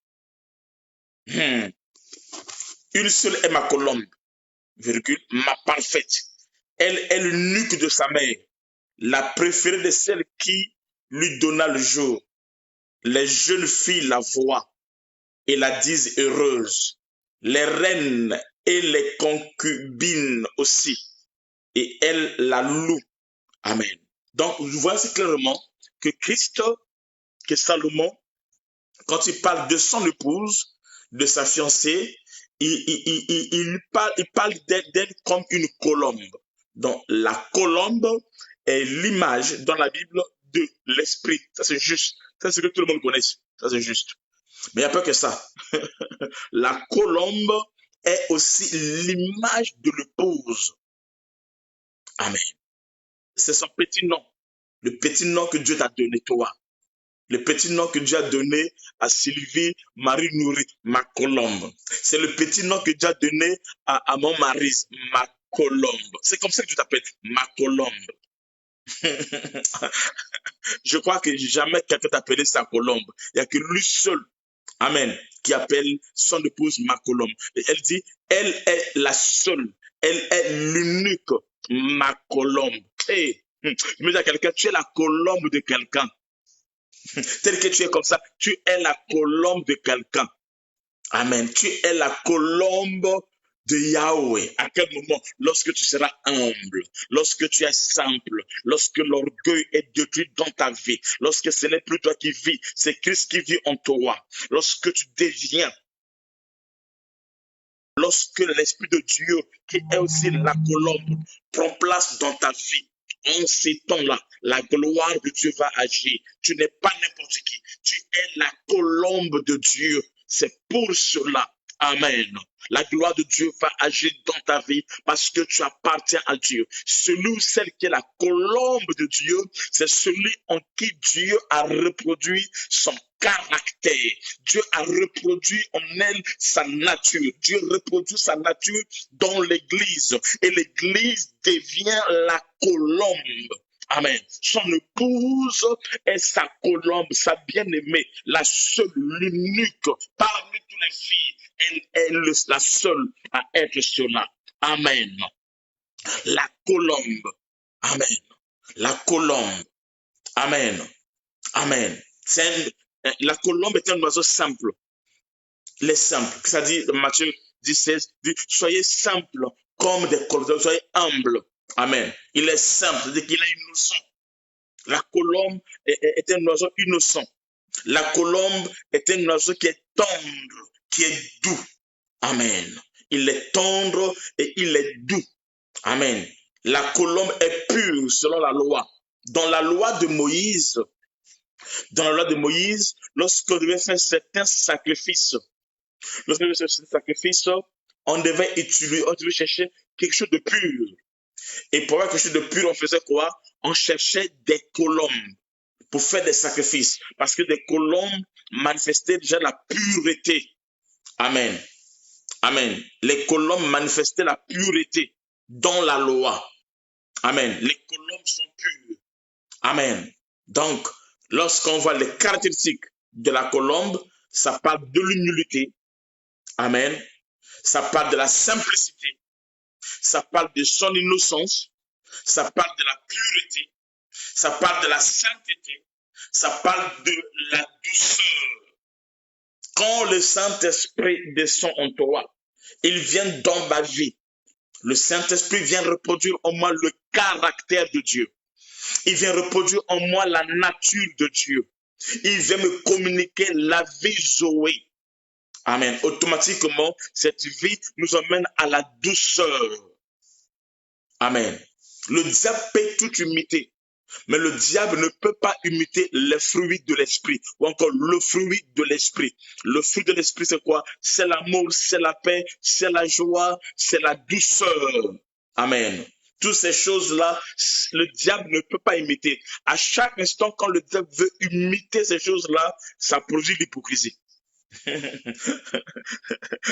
Une seule est ma colombe, virgule, ma parfaite. Elle est le nuque de sa mère, la préférée de celle qui lui donna le jour. Les jeunes filles la voient et la disent heureuse. Les reines et les concubines aussi. Et elle la loue. Amen. Donc, vous voyez clairement que Christ, que Salomon, quand il parle de son épouse, de sa fiancée, il parle d'elle comme une colombe. Donc, la colombe est l'image dans la Bible de l'esprit. Ça, c'est juste. Ça, c'est ce que tout le monde connaît. Ça, c'est juste. Mais il n'y a pas que ça. La colombe est aussi l'image de l'épouse. Amen. C'est son petit nom. Le petit nom que Dieu t'a donné, toi. Le petit nom que Dieu a donné à Sylvie Marie Nourri, ma colombe. C'est le petit nom que Dieu a donné à mon mari, ma colombe. C'est comme ça que tu t'appelles, ma colombe. Je crois que jamais quelqu'un t'a appelé sa colombe. Il n'y a que lui seul, amen, qui appelle son épouse ma colombe. Et elle dit, elle est la seule, elle est l'unique, ma colombe. Hey, je me dis à quelqu'un, tu es la colombe de quelqu'un. Tel que tu es comme ça, tu es la colombe de quelqu'un. Amen. Tu es la colombe de Yahweh. À quel moment? Lorsque tu seras humble, lorsque tu es simple, lorsque l'orgueil est détruit dans ta vie, lorsque ce n'est plus toi qui vis, c'est Christ qui vit en toi. Lorsque tu deviens, lorsque l'Esprit de Dieu, qui est aussi la colombe, prend place dans ta vie, en ces temps-là, la gloire de Dieu va agir. Tu n'es pas n'importe qui. Tu es la colombe de Dieu. C'est pour cela. Amen. La gloire de Dieu va agir dans ta vie parce que tu appartiens à Dieu. Celui ou celle qui est la colombe de Dieu, c'est celui en qui Dieu a reproduit son caractère. Dieu a reproduit en elle sa nature. Dieu reproduit sa nature dans l'Église. Et l'Église devient la colombe. Amen. Son épouse est sa colombe, sa bien-aimée, la seule, l'unique parmi toutes les filles. Elle est la seule à être cela. Amen. La colombe. Amen. La colombe. Amen. Amen. La colombe est un oiseau simple. Il est simple. Ça dit, Matthieu 16, dit, soyez simple comme des colombes, soyez humbles. Amen. Il est simple, c'est-à-dire qu'il est innocent. La colombe est un oiseau innocent. La colombe est un oiseau qui est tendre, qui est doux. Amen. Il est tendre et il est doux. Amen. La colombe est pure selon la loi. Dans la loi de Moïse, lorsqu'on devait faire certains sacrifices, on devait chercher quelque chose de pur. Et pour avoir quelque chose de pur, on faisait quoi? On cherchait des colombes pour faire des sacrifices. Parce que des colombes manifestaient déjà la pureté. Amen. Amen. Les colombes manifestaient la pureté dans la loi. Amen. Les colombes sont pures. Amen. Donc, lorsqu'on voit les caractéristiques de la colombe, ça parle de l'humilité. Amen. Ça parle de la simplicité. Ça parle de son innocence. Ça parle de la pureté. Ça parle de la sainteté. Ça parle de la douceur. Quand le Saint-Esprit descend en toi, il vient dans ma vie. Le Saint-Esprit vient reproduire en moi le caractère de Dieu. Il vient reproduire en moi la nature de Dieu. Il vient me communiquer la vie Zoé. Amen. Automatiquement, cette vie nous emmène à la douceur. Amen. Le diable peut tout imiter, mais le diable ne peut pas imiter les fruits de l'esprit, ou encore le fruit de l'esprit. Le fruit de l'esprit, c'est quoi? C'est l'amour, c'est la paix, c'est la joie, c'est la douceur. Amen. Toutes ces choses-là, le diable ne peut pas imiter. À chaque instant, quand le diable veut imiter ces choses-là, ça produit l'hypocrisie.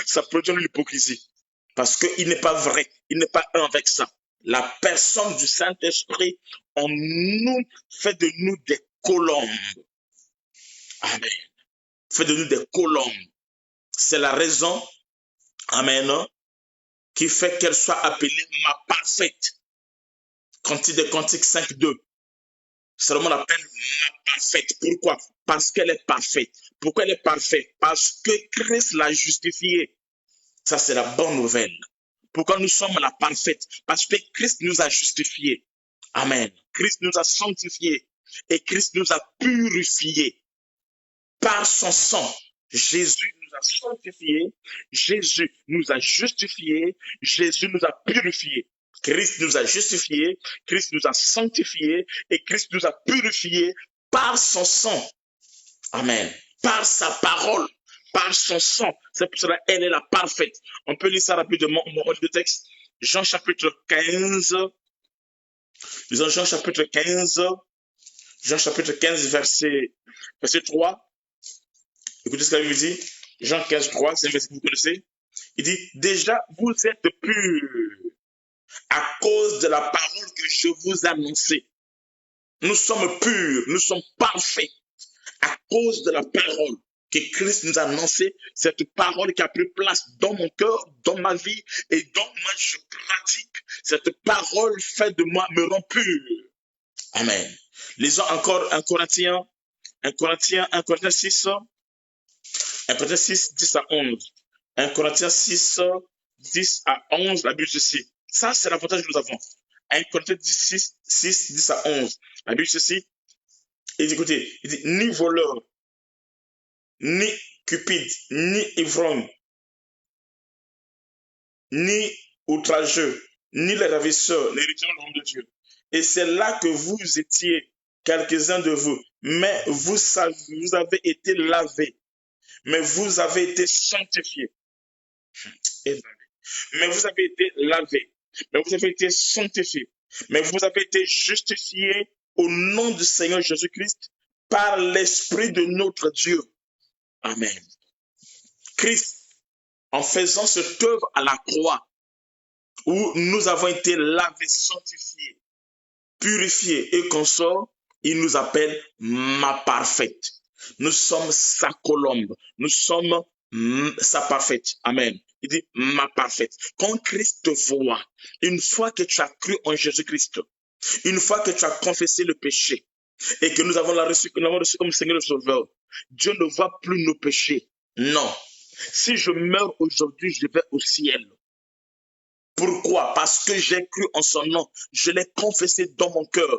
Ça produit l'hypocrisie. Parce qu'il n'est pas vrai, il n'est pas un avec ça. La personne du Saint-Esprit en nous fait de nous des colombes. Amen. Fait de nous des colombes. C'est la raison, amen, qui fait qu'elle soit appelée ma parfaite. Cantique de Cantique 5.2. Salomon l'appelle ma parfaite. Pourquoi? Parce qu'elle est parfaite. Pourquoi elle est parfaite? Parce que Christ l'a justifiée. Ça, c'est la bonne nouvelle. Pourquoi nous sommes la parfaite? Parce que Christ nous a justifiés. Amen. Christ nous a sanctifiés. Et Christ nous a purifiés. Par son sang, Jésus nous a sanctifiés. Jésus nous a justifiés. Jésus nous a purifiés. Christ nous a justifiés. Christ nous a sanctifiés. Et Christ nous a purifiés par son sang. Amen. Par sa parole. Par son sang. C'est pour cela qu'elle est la parfaite. On peut lire ça rapidement. On va le texte. Jean chapitre 15. Lisons Jean chapitre 15. Jean chapitre 15, verset 3. Écoutez ce que la Bible dit. Jean 15, 3, c'est un verset que vous connaissez. Il dit, déjà, vous êtes purs à cause de la parole que je vous annonçais. Nous sommes purs, nous sommes parfaits à cause de la parole que Christ nous a annoncée, cette parole qui a pris place dans mon cœur, dans ma vie, et dont moi je pratique. Cette parole fait de moi, me rend pur. Amen. Lisons encore 1 Corinthiens 6, 10 à 11. 1 Corinthiens 6, 10 à 11, la Bible ceci. Ça, c'est l'avantage que nous avons. 1 Corinthiens 6, 10 à 11. La Bible ceci. Et écoutez, il dit, ni voleur, ni cupide, ni ivrogne, ni outrageux, ni les ravisseurs n'hériteront le royaume de Dieu. Et c'est là que vous étiez, quelques-uns de vous, mais vous avez été lavés, mais vous avez été sanctifiés. Mais vous avez été lavés, mais vous avez été sanctifiés, mais vous avez été justifiés au nom du Seigneur Jésus-Christ par l'Esprit de notre Dieu. Amen. Christ, en faisant cette œuvre à la croix, où nous avons été lavés, sanctifiés, purifiés et qu'on sort, il nous appelle ma parfaite. Nous sommes sa colombe, nous sommes sa parfaite. Amen. Il dit ma parfaite. Quand Christ te voit, une fois que tu as cru en Jésus-Christ, une fois que tu as confessé le péché et que nous l'avons reçu comme Seigneur et Sauveur, Dieu ne voit plus nos péchés. Non. Si je meurs aujourd'hui, je vais au ciel. Pourquoi? Parce que j'ai cru en son nom. Je l'ai confessé dans mon cœur.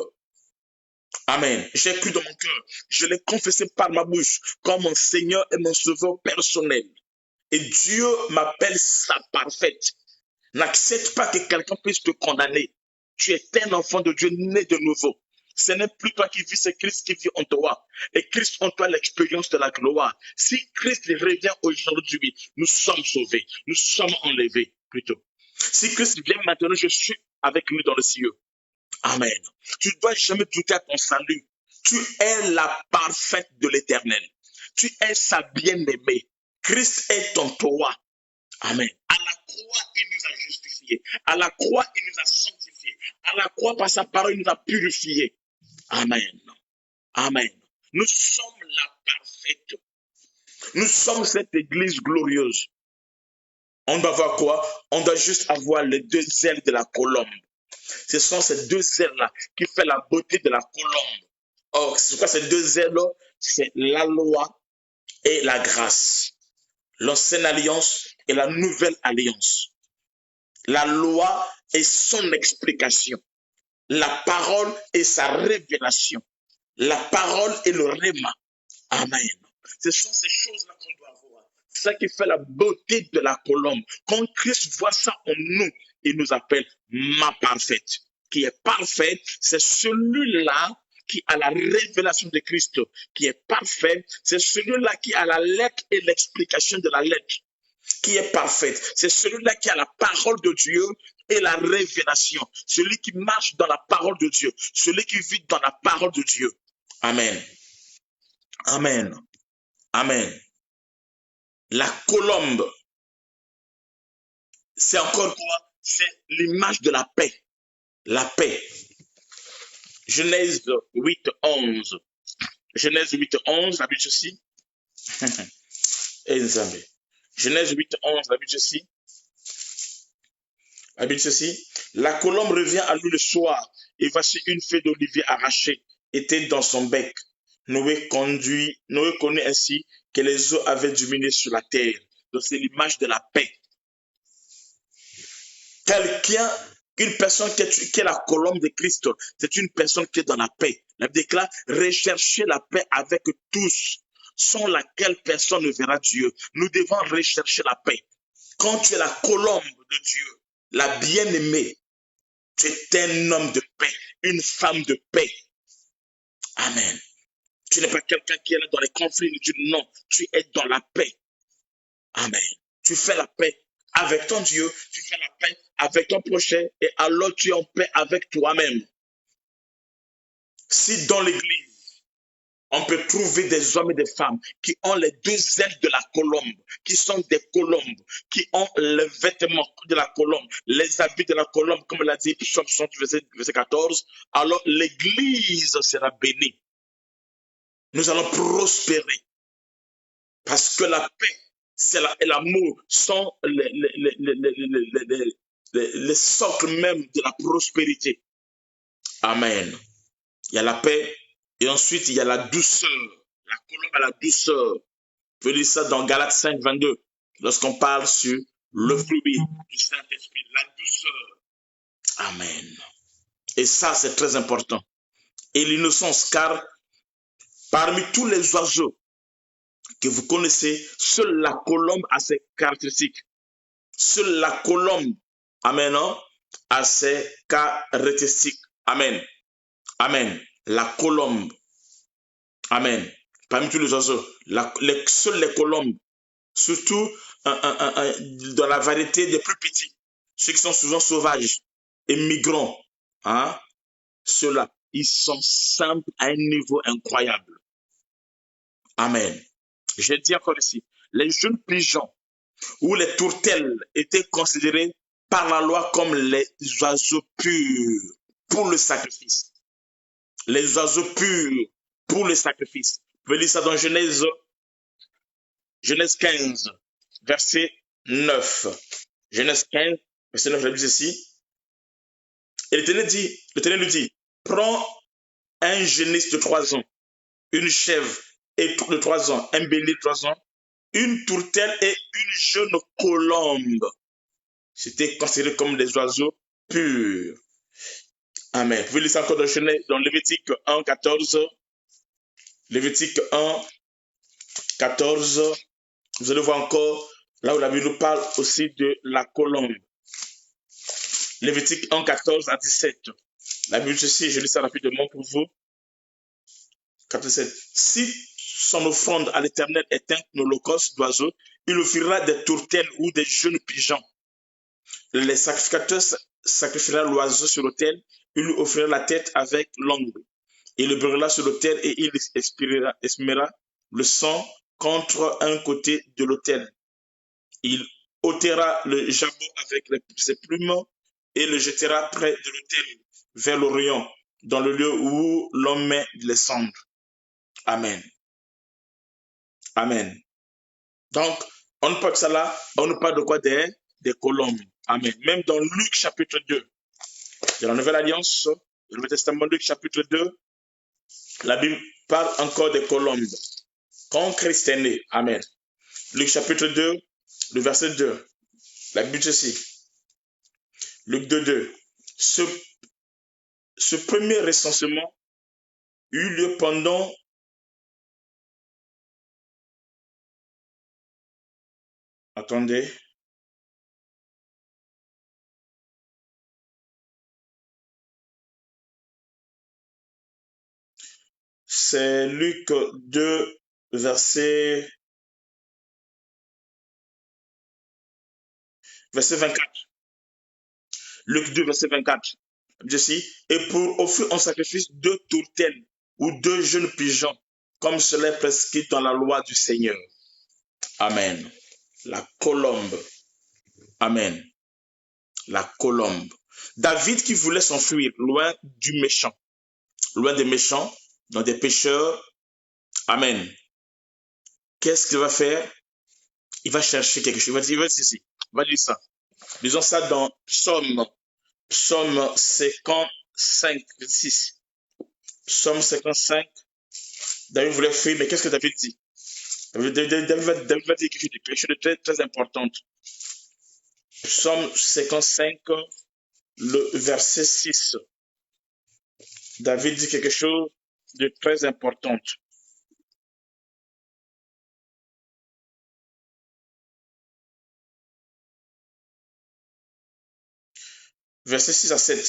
Amen. J'ai cru dans mon cœur. Je l'ai confessé par ma bouche comme mon Seigneur et mon Sauveur personnel. Et Dieu m'appelle sa parfaite. N'accepte pas que quelqu'un puisse te condamner. Tu es un enfant de Dieu né de nouveau. Ce n'est plus toi qui vis, c'est Christ qui vit en toi. Et Christ en toi l'expérience de la gloire. Si Christ revient aujourd'hui, nous sommes sauvés. Nous sommes enlevés plutôt. Si Christ vient maintenant, je suis avec lui dans le ciel. Amen. Tu ne dois jamais douter à ton salut. Tu es la parfaite de l'Éternel. Tu es sa bien-aimée. Christ est en toi. Amen. À la croix, il nous a justifiés. À la croix, il nous a sanctifiés. À la croix, par sa parole, il nous a purifiés. Amen. Amen. Nous sommes la parfaite. Nous sommes cette église glorieuse. On doit voir quoi? On doit juste avoir les deux ailes de la colombe. Ce sont ces deux ailes-là qui font la beauté de la colombe. Or, c'est quoi ces deux ailes-là? C'est la loi et la grâce. L'ancienne alliance et la nouvelle alliance. La loi est son explication. La parole est sa révélation. La parole est le réma. Amen. Ce sont ces choses-là qu'on doit voir. C'est ça qui fait la beauté de la colombe. Quand Christ voit ça en nous, il nous appelle ma parfaite. Qui est parfaite, c'est celui-là qui a la révélation de Christ, qui est parfait, c'est celui-là qui a la lettre et l'explication de la lettre, qui est parfaite. C'est celui-là qui a la parole de Dieu et la révélation. Celui qui marche dans la parole de Dieu, celui qui vit dans la parole de Dieu. Amen. Amen. Amen. La colombe, c'est encore quoi? C'est l'image de la paix. La paix. Genèse 8, 11. Genèse 8, 11, la Bible ceci. Genèse 8, 11, la Bible ceci. La Bible ceci. La colombe revient à lui le soir, et voici une feuille d'olivier arrachée était dans son bec. Noé connut ainsi que les eaux avaient diminué sur la terre. Donc c'est l'image de la paix. Une personne qui est la colombe de Christ, c'est une personne qui est dans la paix. La Bible déclare, rechercher la paix avec tous, sans laquelle personne ne verra Dieu. Nous devons rechercher la paix. Quand tu es la colombe de Dieu, la bien-aimée, tu es un homme de paix, une femme de paix. Amen. Tu n'es pas quelqu'un qui est là dans les conflits. Non, tu es dans la paix. Amen. Tu fais la paix avec ton Dieu, tu fais la paix avec ton prochain, et alors tu es en paix avec toi-même. Si dans l'église, on peut trouver des hommes et des femmes qui ont les deux ailes de la colombe, qui sont des colombes, qui ont les vêtements de la colombe, les habits de la colombe, comme l'a dit Psaume 60, verset 14. Alors l'Église sera bénie. Nous allons prospérer. Parce que la paix et l'amour sont les socles même de la prospérité. Amen. Il y a la paix et ensuite il y a la douceur. La colombe a la douceur. Vous pouvez lire ça dans Galates 5, 22. Lorsqu'on parle sur le fruit du Saint-Esprit, la douceur. Amen. Et ça, c'est très important. Et l'innocence, car parmi tous les oiseaux que vous connaissez, seule la colombe a ses caractéristiques. Seule la colombe, amen, non, a ses caractéristiques. Amen. Amen. La colombe. Amen. Parmi tous les oiseaux, seules les colombes, surtout dans la variété des plus petits, ceux qui sont souvent sauvages et migrants, hein, ceux-là, ils sont simples à un niveau incroyable. Amen. Je dis encore ici, les jeunes pigeons ou les tourtelles étaient considérés par la loi comme les oiseaux purs pour le sacrifice. Les oiseaux purs pour le sacrifice. Vous pouvez lire ça dans Genèse 15, verset 9. Genèse 15, verset 9, je lis ici. Et l'Éternel lui dit, prends un génisse de 3 ans, une chèvre de 3 ans, un bélier de 3 ans, une tourtelle et une jeune colombe. C'était considéré comme des oiseaux purs. Amen. Vous pouvez lire ça encore dans Lévitique 1, 14. Lévitique 1, 14. Vous allez voir encore là où la Bible nous parle aussi de la colombe. Lévitique 1, 14 à 17. La Bible ceci, je lis ça rapidement pour vous. 47. Si son offrande à l'Éternel est un holocauste d'oiseaux, il offrira des tourtelles ou des jeunes pigeons. Les sacrificateurs sacrifiera l'oiseau sur l'autel, il lui offrira la tête avec l'ongle. Il le brûlera sur l'autel et il expirera le sang contre un côté de l'autel. Il ôtera le jabot avec ses plumes et le jettera près de l'autel vers l'Orient, dans le lieu où l'on met les cendres. Amen. Amen. Donc, on ne parle de ça là, on nous parle de quoi? Des colombes. Amen. Même dans Luc chapitre 2, dans la Nouvelle Alliance, le Nouveau Testament, Luc chapitre 2, la Bible parle encore des colombes. Quand Christ est né, amen. Luc chapitre 2, le verset 2, la Bible ceci. Luc 2, 2. Ce premier recensement eut lieu pendant attendez. C'est Luc 2, verset 24. Luc 2, verset 24. Et pour offrir en sacrifice 2 tourtelles ou 2 jeunes pigeons, comme cela est prescrit dans la loi du Seigneur. Amen. La colombe. Amen. La colombe. David qui voulait s'enfuir loin du méchant, loin des méchants, dans des pécheurs. Amen. Qu'est-ce qu'il va faire? Il va chercher quelque chose. Il va dire ici. Il va dire ça. Disons ça dans Psaume 55, 6. Psaume 55. David voulait fuir, mais qu'est-ce que David dit? David va dire quelque chose de très, très important. Psaume 55, le verset 6. David dit quelque chose de très important. Verset 6 à 7.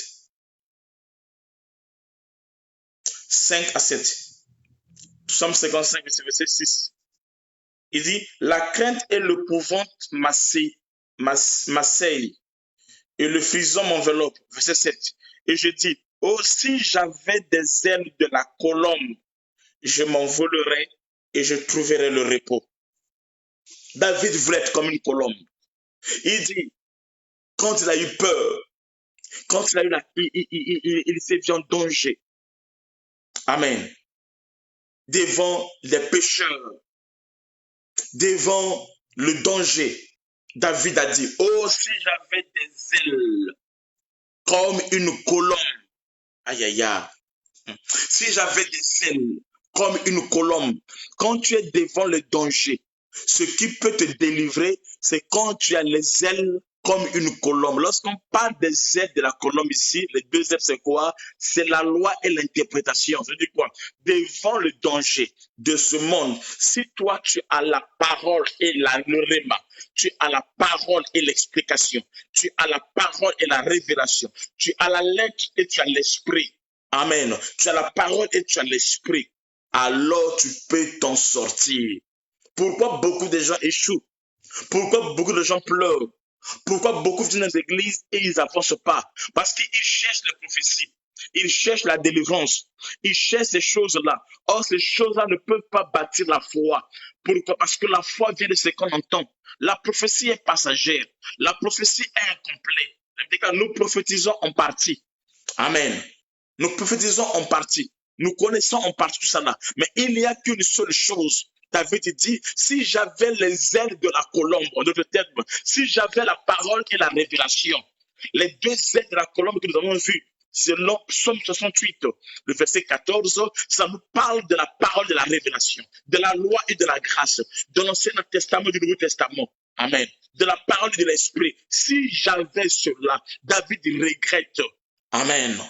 5 à 7. Psaume 55, verset 6. Il dit, la crainte et l'épouvante m'assaillent et le frison m'enveloppe. Verset 7. Et je dis, oh, si j'avais des ailes de la colombe, je m'envolerai et je trouverai le repos. David voulait être comme une colombe. Il dit, quand il a eu peur, quand il a eu il s'est vu en danger. Amen. Devant les pécheurs, devant le danger, David a dit, oh, si j'avais des ailes comme une colombe. Aïe, aïe, aïe. Si j'avais des ailes comme une colombe, quand tu es devant le danger, ce qui peut te délivrer, c'est quand tu as les ailes comme une colombe. Lorsqu'on parle des ailes de la colombe ici, les deux ailes, c'est quoi? C'est la loi et l'interprétation. C'est-à-dire quoi? Devant le danger de ce monde, si toi, tu as la parole et le réma, tu as la parole et l'explication, tu as la parole et la révélation, tu as la lettre et tu as l'esprit. Amen. Tu as la parole et tu as l'esprit. Alors tu peux t'en sortir. Pourquoi beaucoup de gens échouent? Pourquoi beaucoup de gens pleurent? Pourquoi beaucoup viennent dans l'église et ils n'avancent pas? Parce qu'ils cherchent les prophéties. Ils cherchent la délivrance. Ils cherchent ces choses-là. Or, ces choses-là ne peuvent pas bâtir la foi. Pourquoi? Parce que la foi vient de ce qu'on entend. La prophétie est passagère. La prophétie est incomplète. Nous prophétisons en partie. Amen. Nous prophétisons en partie. Nous connaissons en partie tout ça là. Mais il n'y a qu'une seule chose. David dit, si j'avais les ailes de la colombe, en d'autres termes, si j'avais la parole et la révélation, les deux ailes de la colombe que nous avons vues, selon Psaume 68, le verset 14, ça nous parle de la parole de la révélation, de la loi et de la grâce, de l'Ancien Testament et du Nouveau Testament. Amen. De la parole et de l'esprit. Si j'avais cela, David regrette. Amen.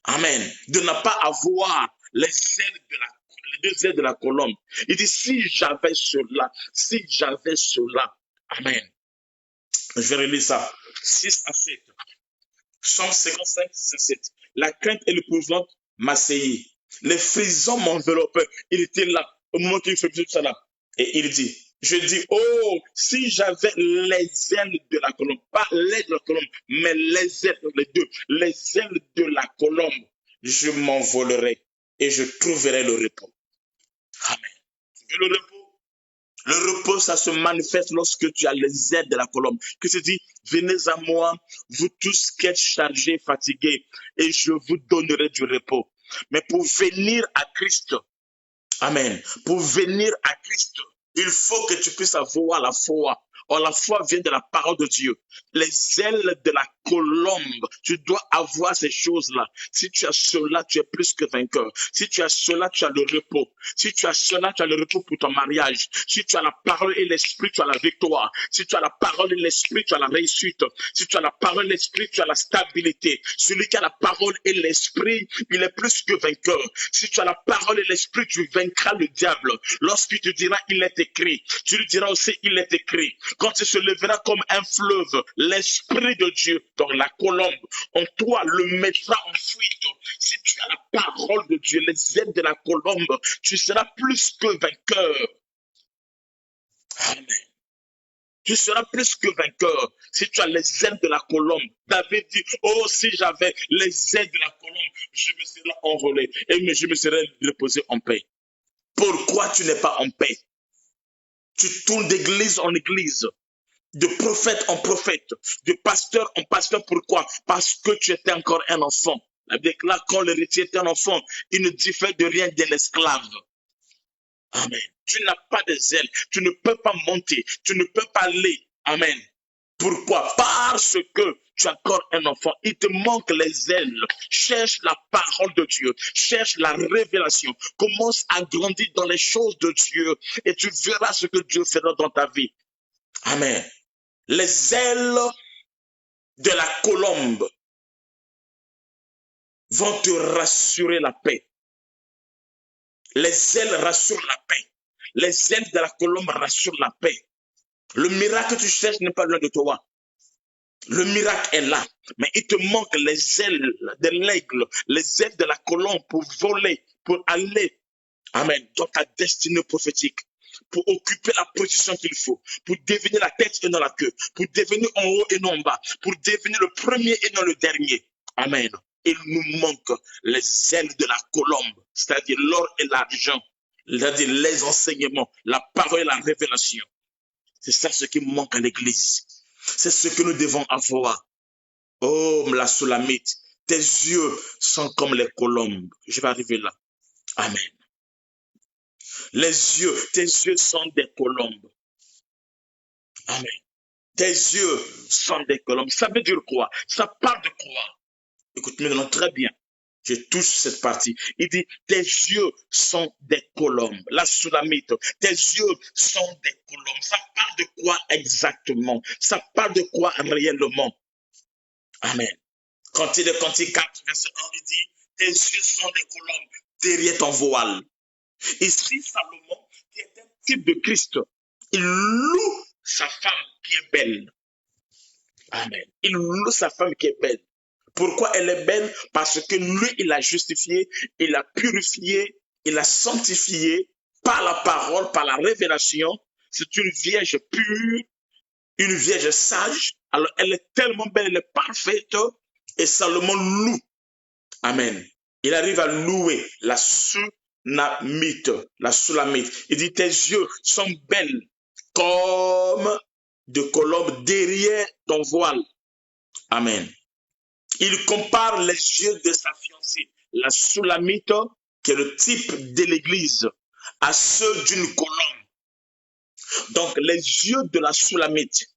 Amen. De ne pas avoir les deux ailes de la colombe. Il dit, si j'avais cela, si j'avais cela. Amen. Je vais relire ça. 6 à 7. Psaume 55, 7. La crainte et l'épouvante m'assaillit. Les frissons m'enveloppaient. Il était là, au moment où il fait tout ça là. Et il dit, je dis, oh, si j'avais les ailes de la colombe, pas l'aile de la colombe, mais les ailes, les deux, les ailes de la colombe, je m'envolerai et je trouverai le repos. Amen. Le repos. Le repos, ça se manifeste lorsque tu as les ailes de la colombe. Que se dit, venez à moi, vous tous qui êtes chargés, fatigués, et je vous donnerai du repos. Mais pour venir à Christ, amen, pour venir à Christ, il faut que tu puisses avoir la foi. Or, la foi vient de la parole de Dieu. Les ailes de la colombe, tu dois avoir ces choses-là. Si tu as cela, tu es plus que vainqueur. Si tu as cela, tu as le repos. Si tu as cela, tu as le repos pour ton mariage. Si tu as la parole et l'esprit, tu as la victoire. Si tu as la parole et l'esprit, tu as la réussite. Si tu as la parole et l'esprit, tu as la stabilité. Celui qui a la parole et l'esprit, il est plus que vainqueur. Si tu as la parole et l'esprit, tu vaincras le diable. Lorsqu'il te dira, il est écrit, tu lui diras aussi, il est écrit. Quand il se lèvera comme un fleuve, l'esprit de Dieu dans la colombe, en toi le mettra en fuite. Si tu as la parole de Dieu, les ailes de la colombe, tu seras plus que vainqueur. Amen. Tu seras plus que vainqueur si tu as les ailes de la colombe. David dit, oh, si j'avais les ailes de la colombe, je me serais envolé et je me serais reposé en paix. Pourquoi tu n'es pas en paix? Tu tournes d'église en église, de prophète en prophète, de pasteur en pasteur. Pourquoi? Parce que tu étais encore un enfant. Avec là, quand l'héritier était un enfant, il ne diffère de rien d'un esclave. Amen. Tu n'as pas de ailes, tu ne peux pas monter, tu ne peux pas aller. Amen. Pourquoi? Parce que tu es encore un enfant. Il te manque les ailes. Cherche la parole de Dieu. Cherche la révélation. Commence à grandir dans les choses de Dieu et tu verras ce que Dieu fera dans ta vie. Amen. Les ailes de la colombe vont te rassurer la paix. Les ailes rassurent la paix. Les ailes de la colombe rassurent la paix. Le miracle que tu cherches n'est pas loin de toi. Le miracle est là, mais il te manque les ailes de l'aigle, les ailes de la colombe pour voler, pour aller, amen, dans ta destinée prophétique, pour occuper la position qu'il faut, pour devenir la tête et non la queue, pour devenir en haut et non en bas, pour devenir le premier et non le dernier. Amen. Il nous manque les ailes de la colombe, c'est-à-dire l'or et l'argent. c'est-à-dire les enseignements, la parole et la révélation. C'est ça ce qui manque à l'église. C'est ce que nous devons avoir. Oh, la Sulamite, tes yeux sont comme les colombes. Je vais arriver là. Amen. Tes yeux sont des colombes. Amen. Tes yeux sont des colombes. Ça veut dire quoi? Ça parle de quoi? Écoute-moi maintenant très bien. Je touche cette partie. Il dit, tes yeux sont des colombes. La Sulamite, tes yeux sont des colombes. Ça parle de quoi exactement? Ça parle de quoi réellement? Amen. Quand il est Cantique 4, verset 1, il dit, tes yeux sont des colombes derrière ton voile. Ici, Salomon, qui est un type de Christ, il loue sa femme qui est belle. Amen. Il loue sa femme qui est belle. Pourquoi elle est belle? Parce que lui, il l'a justifiée, il l'a purifiée, il l'a sanctifiée par la parole, par la révélation. C'est une vierge pure, une vierge sage. Alors, elle est tellement belle, elle est parfaite. Et Salomon loue. Amen. Il arrive à louer la Sulamite. La Sulamite. Il dit, tes yeux sont belles comme de colombes derrière ton voile. Amen. Il compare les yeux de sa fiancée, la Sulamite, qui est le type de l'église, à ceux d'une colombe. Donc, les yeux de la Sulamite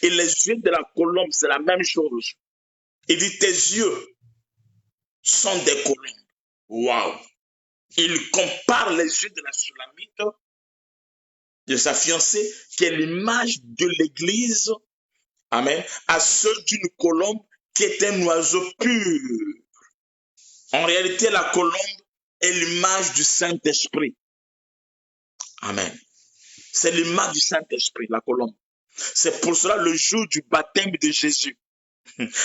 et les yeux de la colombe, c'est la même chose. Il dit, tes yeux sont des colombes. Waouh! Il compare les yeux de la Sulamite, de sa fiancée, qui est l'image de l'église, amen, à ceux d'une colombe qui est un oiseau pur. En réalité, la colombe est l'image du Saint-Esprit. Amen. C'est l'image du Saint-Esprit, la colombe. C'est pour cela, le jour du baptême de Jésus,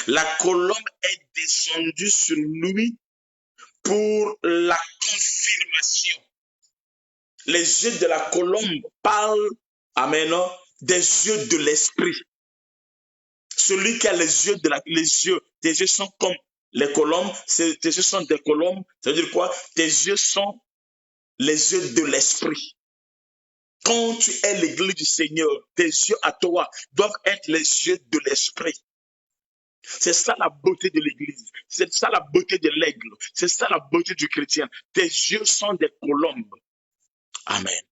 la colombe est descendue sur lui pour la confirmation. Les yeux de la colombe parlent, amen, des yeux de l'esprit. Celui qui a les yeux tes yeux sont comme les colombes, tes yeux sont des colombes, ça veut dire quoi? Tes yeux sont les yeux de l'esprit. Quand tu es l'église du Seigneur, tes yeux à toi doivent être les yeux de l'esprit. C'est ça la beauté de l'église. C'est ça la beauté de l'aigle. C'est ça la beauté du chrétien. Tes yeux sont des colombes. Amen.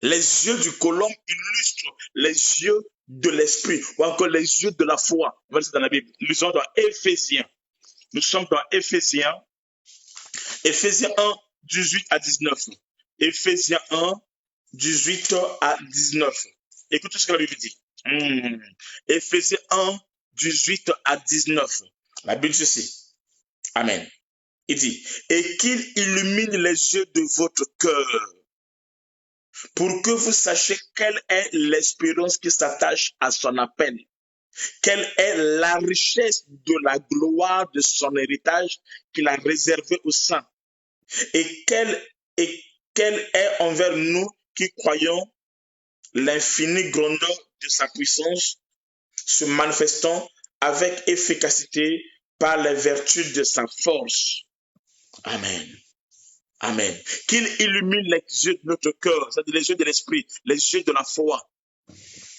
Les yeux du colombe illustrent les yeux de l'esprit ou encore les yeux de la foi. Voici dans la Bible. Nous sommes dans Éphésiens. Nous sommes dans Éphésiens 1, 18 à 19. Éphésiens 1, 18 à 19. Écoutez ce que la Bible dit. Éphésiens 1, 18 à 19. La Bible dit ceci. Amen. Il dit, et qu'il illumine les yeux de votre cœur pour que vous sachiez quelle est l'espérance qui s'attache à son appel, quelle est la richesse de la gloire de son héritage qu'il a réservé aux saints, et quelle est envers nous qui croyons l'infinie grandeur de sa puissance se manifestant avec efficacité par les vertus de sa force. Amen. Amen. Qu'il illumine les yeux de notre cœur, c'est-à-dire les yeux de l'esprit, les yeux de la foi.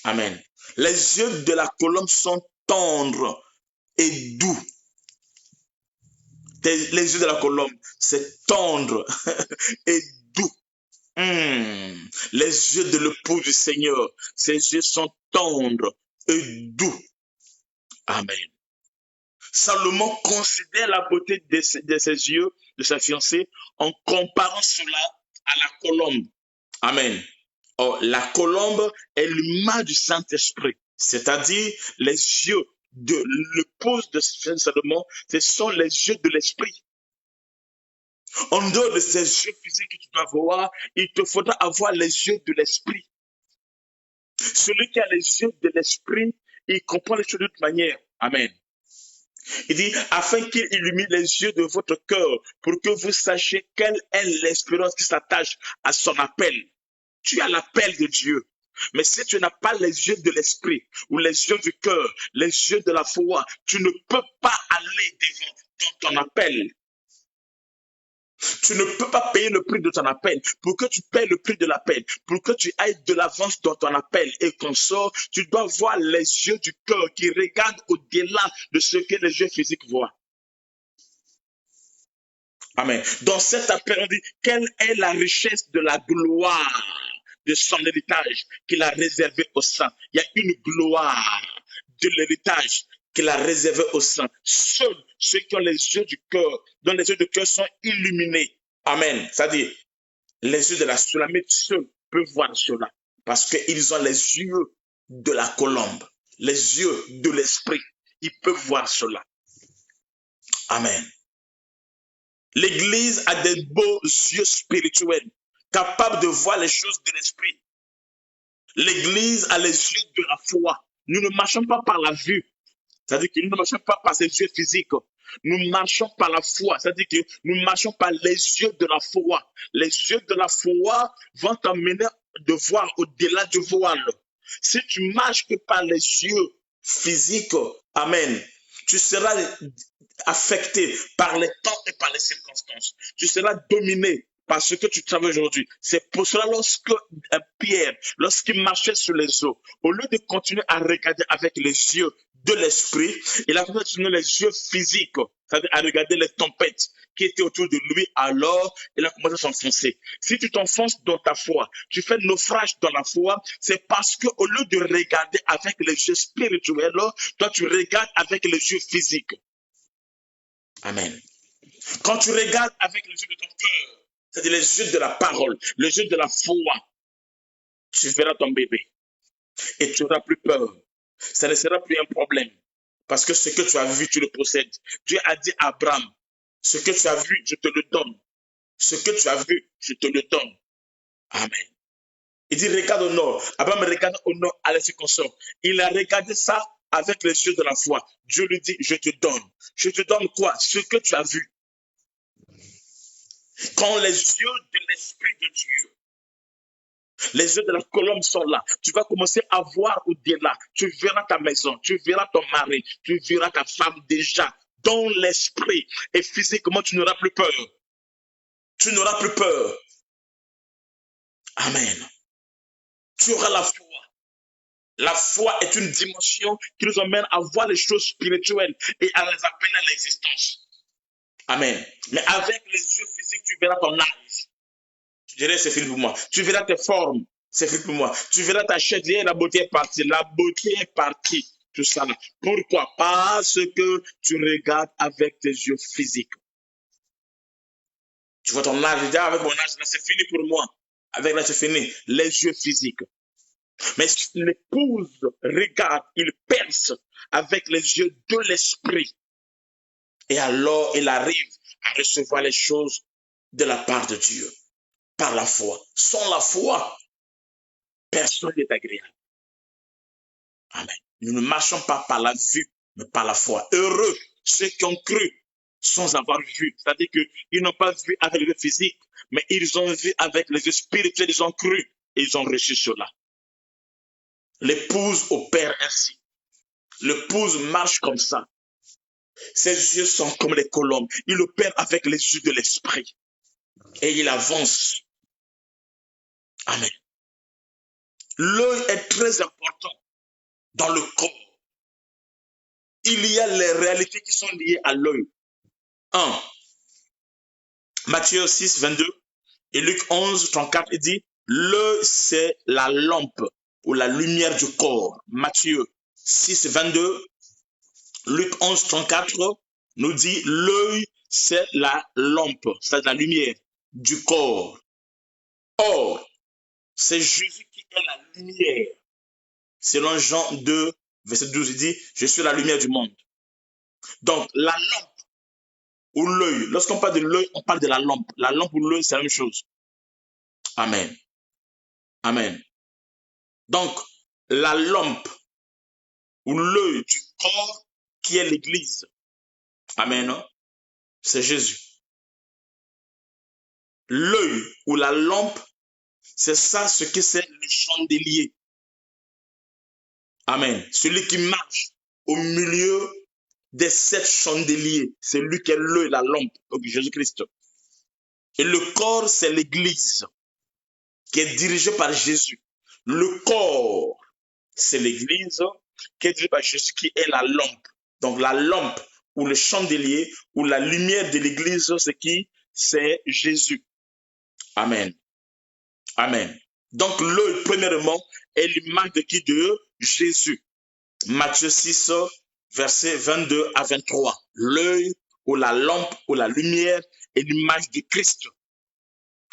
Amen. Les yeux de la colombe sont tendres et doux. Les yeux de la colombe, c'est tendre et doux. Les yeux de l'époux du Seigneur, ses yeux sont tendres et doux. Amen. Salomon considère la beauté de ses yeux, de sa fiancée, en comparant cela à la colombe. Amen. Or, la colombe est l'image du Saint-Esprit, c'est-à-dire les yeux de l'épouse de Salomon, ce sont les yeux de l'esprit. En dehors de ces yeux physiques que tu dois voir, il te faudra avoir les yeux de l'esprit. Celui qui a les yeux de l'esprit, il comprend les choses de toute manière. Amen. Il dit, afin qu'il illumine les yeux de votre cœur, pour que vous sachiez quelle est l'espérance qui s'attache à son appel. Tu as l'appel de Dieu. Mais si tu n'as pas les yeux de l'esprit, ou les yeux du cœur, les yeux de la foi, tu ne peux pas aller devant dans ton appel. Tu ne peux pas payer le prix de ton appel. Pour que tu payes le prix de l'appel, pour que tu ailles de l'avance dans ton appel et qu'on sort, tu dois voir les yeux du cœur qui regardent au-delà de ce que les yeux physiques voient. Amen. Dans cet appel, on dit, quelle est la richesse de la gloire de son héritage qu'il a réservé aux saints. Il y a une gloire de l'héritage qu'il a réservé aux saints. Seuls ceux qui ont les yeux du cœur, dont les yeux du cœur sont illuminés. Amen. C'est-à-dire, les yeux de la Sulamite seuls peuvent voir cela. Parce qu'ils ont les yeux de la colombe, les yeux de l'esprit. Ils peuvent voir cela. Amen. L'Église a des beaux yeux spirituels, capables de voir les choses de l'esprit. L'Église a les yeux de la foi. Nous ne marchons pas par la vue, c'est-à-dire que nous ne marchons pas par ses yeux physiques. Nous marchons par la foi, c'est-à-dire que nous marchons par les yeux de la foi. Les yeux de la foi vont t'emmener de voir au-delà du voile. Si tu marches que par les yeux physiques, amen, tu seras affecté par les temps et par les circonstances. Tu seras dominé par ce que tu travailles aujourd'hui. C'est pour cela lorsque Pierre, lorsqu'il marchait sur les eaux, au lieu de continuer à regarder avec les yeux de l'esprit, il a continué les yeux physiques, c'est-à-dire à regarder les tempêtes qui étaient autour de lui, alors il a commencé à s'enfoncer. Si tu t'enfonces dans ta foi, tu fais naufrage dans la foi, c'est parce que au lieu de regarder avec les yeux spirituels, toi tu regardes avec les yeux physiques. Amen. Quand tu regardes avec les yeux de ton cœur, c'est-à-dire les yeux de la parole, les yeux de la foi, tu verras ton bébé et tu n'auras plus peur. Ça ne sera plus un problème parce que ce que tu as vu, tu le possèdes. Dieu a dit à Abraham, ce que tu as vu, je te le donne. Ce que tu as vu, je te le donne. Amen. Il dit, regarde au nord. Abraham regarde au nord à la circonstance. Il a regardé ça avec les yeux de la foi. Dieu lui dit, je te donne. Je te donne quoi? Ce que tu as vu. Quand les yeux de l'Esprit de Dieu, les yeux de la colombe sont là, tu vas commencer à voir au-delà. Tu verras ta maison, tu verras ton mari, tu verras ta femme déjà dans l'esprit. Et physiquement, tu n'auras plus peur. Tu n'auras plus peur. Amen. Tu auras la foi. La foi est une dimension qui nous emmène à voir les choses spirituelles et à les appeler à l'existence. Amen. Mais avec les yeux physiques, tu verras ton âge. Tu dirais, c'est fini pour moi. Tu verras tes formes, c'est fini pour moi. Tu verras ta chair, la beauté est partie. La beauté est partie. Tout ça là. Pourquoi? Parce que tu regardes avec tes yeux physiques. Tu vois ton âge, avec mon âge, là, c'est fini pour moi. Avec là, c'est fini. Les yeux physiques. Mais l'épouse regarde, il perce avec les yeux de l'esprit. Et alors, il arrive à recevoir les choses de la part de Dieu. Par la foi. Sans la foi, personne n'est agréable. Amen. Nous ne marchons pas par la vue, mais par la foi. Heureux ceux qui ont cru sans avoir vu. C'est-à-dire qu'ils n'ont pas vu avec les yeux physiques, mais ils ont vu avec les yeux spirituels, ils ont cru et ils ont reçu cela. L'épouse opère ainsi. L'épouse marche comme ça. Ses yeux sont comme les colombes. Il opère avec les yeux de l'esprit. Et il avance. Amen. L'œil est très important dans le corps. Il y a les réalités qui sont liées à l'œil. 1. Matthieu 6, 22 et Luc 11, 34, il dit, l'œil c'est la lampe ou la lumière du corps. Matthieu 6, 22, Luc 11, 34 nous dit, l'œil c'est la lampe, c'est la lumière du corps. Or, c'est Jésus qui est la lumière. Selon Jean 2, verset 12, il dit, je suis la lumière du monde. Donc, la lampe ou l'œil, lorsqu'on parle de l'œil, on parle de la lampe. La lampe ou l'œil, c'est la même chose. Amen. Amen. Donc, la lampe ou l'œil du corps qui est l'Église. Amen. C'est Jésus. L'œil ou la lampe, c'est ça ce que c'est le chandelier. Amen. Celui qui marche au milieu des 7 chandeliers, c'est lui qui est l'œil, la lampe, donc Jésus-Christ. Et le corps, c'est l'Église qui est dirigée par Jésus. Le corps, c'est l'Église qui est dirigée par Jésus, qui est la lampe. Donc la lampe ou le chandelier ou la lumière de l'Église, c'est qui? C'est Jésus. Amen. Amen. Donc l'œil, premièrement, est l'image de qui? De Jésus. Matthieu 6, versets 22 à 23. L'œil ou la lampe ou la lumière est l'image de Christ.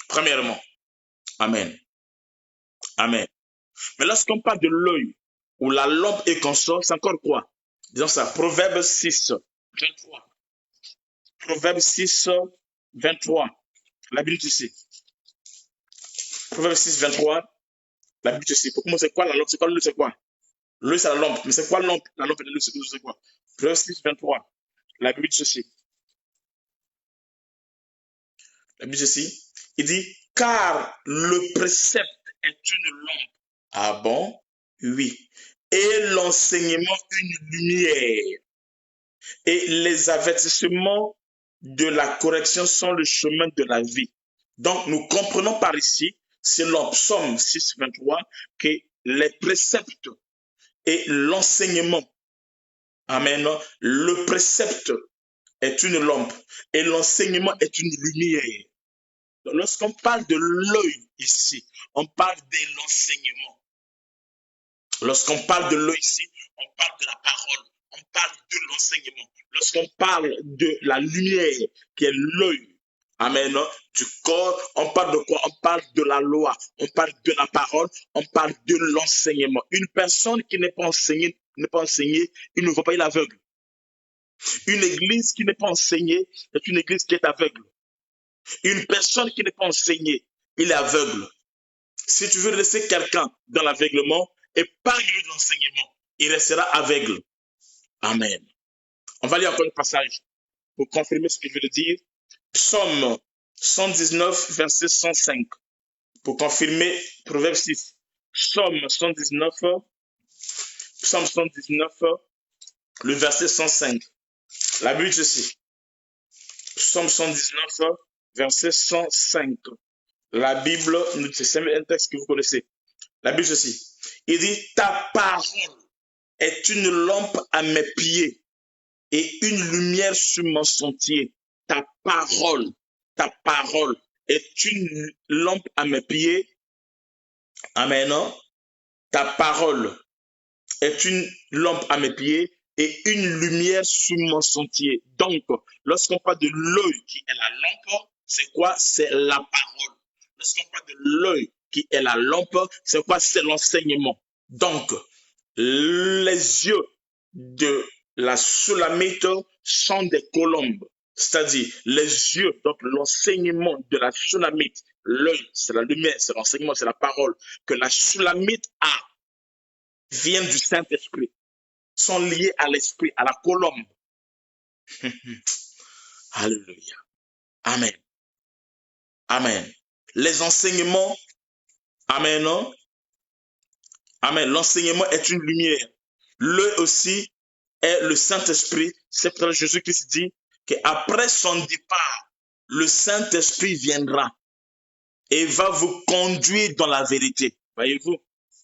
Premièrement. Amen. Amen. Mais lorsqu'on parle de l'œil ou la lampe et consort, c'est encore quoi? Disons ça, Proverbe 6, 23. Proverbe 6, 23. La Bible ici. Proverbe 6, 23. La Bible ici. Pour commencer, c'est quoi la lampe? C'est quoi l'œil? C'est quoi? L'œil, c'est la lampe. Mais c'est quoi la lampe? La lampe et l'œil, c'est quoi? Proverbe 6, 23. La Bible ceci. La Bible ceci. Il dit, car le précepte est une lampe. Ah bon? Oui. Et l'enseignement une lumière. Et les avertissements de la correction sont le chemin de la vie. Donc, nous comprenons par ici, selon Psaume 6, 23, que les préceptes et l'enseignement, amen, le précepte est une lampe et l'enseignement est une lumière. Lorsqu'on parle de l'œil ici, on parle de l'enseignement. Lorsqu'on parle de l'œil ici, on parle de la parole, on parle de l'enseignement. Lorsqu'on parle de la lumière qui est l'œil, amen, du corps, on parle de quoi? On parle de la loi, on parle de la parole, on parle de l'enseignement. Une personne qui n'est pas enseignée, il ne voit pas, il est aveugle. Une église qui n'est pas enseignée est une église qui est aveugle. Une personne qui n'est pas enseignée, il est aveugle. Si tu veux laisser quelqu'un dans l'aveuglement et pas lui de l'enseignement, il restera aveugle. Amen. On va lire encore le passage pour confirmer ce que je veux dire. Psaume 119, verset 105. Pour confirmer Proverbe 6. Psaume 119, le verset 105. La Bible ceci. Psaume 119, verset 105. La Bible, c'est un texte que vous connaissez. La Bible ceci. Il dit, ta parole est une lampe à mes pieds et une lumière sur mon sentier. Ta parole est une lampe à mes pieds. Amen. Ta parole est une lampe à mes pieds et une lumière sur mon sentier. Donc, lorsqu'on parle de l'œil qui est la lampe, c'est quoi? C'est la parole. Lorsqu'on parle de l'œil qui est la lampe, c'est quoi? C'est l'enseignement. Donc, les yeux de la Sulamite sont des colombes. C'est-à-dire, les yeux, donc l'enseignement de la Sulamite, l'œil, c'est la lumière, c'est l'enseignement, c'est la parole que la Sulamite a, vient du Saint-Esprit, sont liés à l'Esprit, à la colombe. Alléluia. Amen. Amen. Les enseignements, amen, non? Amen. L'enseignement est une lumière. L'œil aussi est le Saint-Esprit. C'est pour ça que Jésus-Christ dit qu'après son départ, le Saint-Esprit viendra et va vous conduire dans la vérité. Voyez-vous?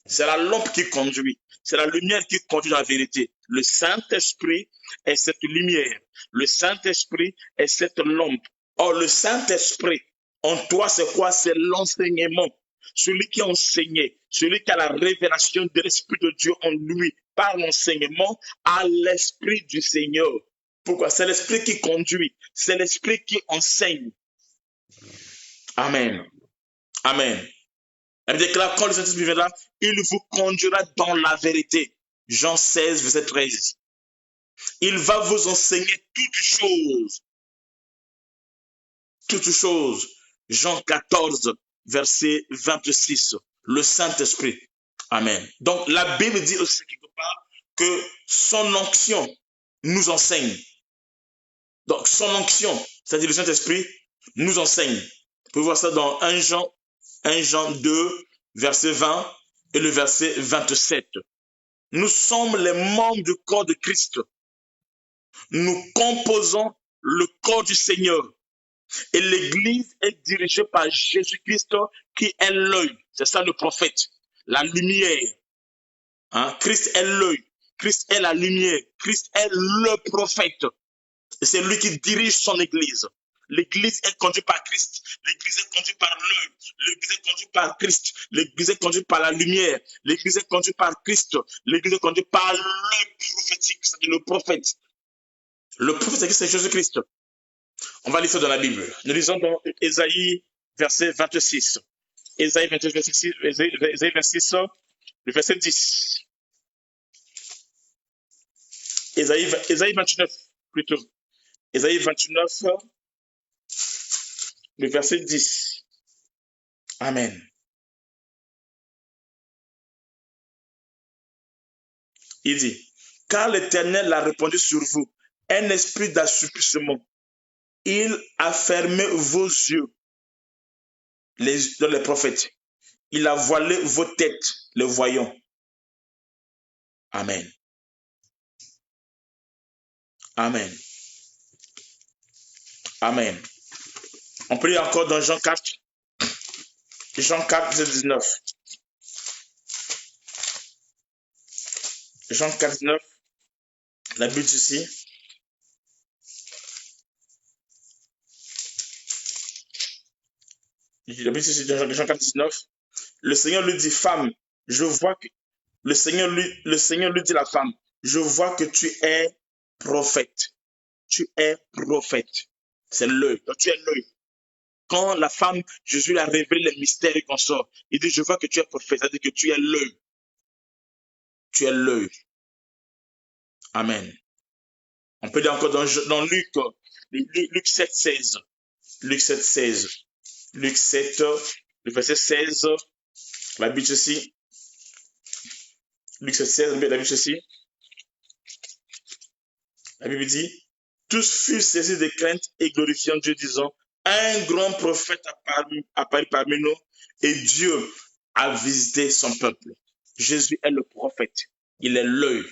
C'est la lampe qui conduit. C'est la lumière qui conduit dans la vérité. Le Saint-Esprit est cette lumière. Le Saint-Esprit est cette lampe. Or, le Saint-Esprit, en toi, c'est quoi? C'est l'enseignement. Celui qui a enseigné, celui qui a la révélation de l'Esprit de Dieu en lui, par l'enseignement, à l'Esprit du Seigneur. Pourquoi? C'est l'Esprit qui conduit. C'est l'Esprit qui enseigne. Amen. Amen. Elle déclare, quand le Saint-Esprit viendra, il vous conduira dans la vérité. Jean 16, verset 13. Il va vous enseigner toutes choses. Toutes choses. Jean 14, verset 26. Le Saint-Esprit. Amen. Donc, la Bible dit aussi quelque part que son onction nous enseigne. Donc, son onction, c'est-à-dire le Saint-Esprit, nous enseigne. Vous pouvez voir ça dans 1 Jean 2, verset 20 et le verset 27. Nous sommes les membres du corps de Christ. Nous composons le corps du Seigneur. Et l'Église est dirigée par Jésus-Christ qui est l'œil. C'est ça le prophète. La lumière. Hein? Christ est l'œil. Christ est la lumière. Christ est le prophète. Et c'est lui qui dirige son Église. L'Église est conduite par Christ. L'Église est conduite par l'œil. L'Église est conduite par Christ. L'Église est conduite par la lumière. L'Église est conduite par Christ. L'Église est conduite par l'œil prophétique, c'est-à-dire le prophète. Le prophète, c'est Jésus-Christ. On va lire ça dans la Bible. Nous lisons dans Ésaïe, verset 26. Ésaïe 26, verset 6, Ésaïe 26, le verset 10. Ésaïe 29, plutôt. Ésaïe 29, le verset 10. Amen. Il dit, car l'Éternel a répandu sur vous un esprit d'assouplissement. Il a fermé vos yeux, les prophètes. Il a voilé vos têtes, les voyants. Amen. Amen. Amen. On peut lire encore dans Jean 4. Jean 4, verset 19. Jean 4, 19. La Bible ici. La Bible ici, Jean 4, 19. Le Seigneur lui dit, femme, je vois que... Le Seigneur lui dit à la femme, je vois que tu es prophète. Tu es prophète. C'est l'œil. Tu es l'œil. Quand la femme, Jésus lui a révélé les mystères et qu'on sort, il dit, je vois que tu es prophète. C'est-à-dire que tu es l'œil. Tu es l'œil. Amen. On peut dire encore dans Luc 7, 16. Luc 7, 16. Luc 7, le verset 16. La Bible ceci. Luc 7, 16, la Bible ceci. La Bible dit, tous furent saisis de crainte et glorifiant Dieu, disant, un grand prophète apparu parmi nous et Dieu a visité son peuple. Jésus est le prophète. Il est l'œil.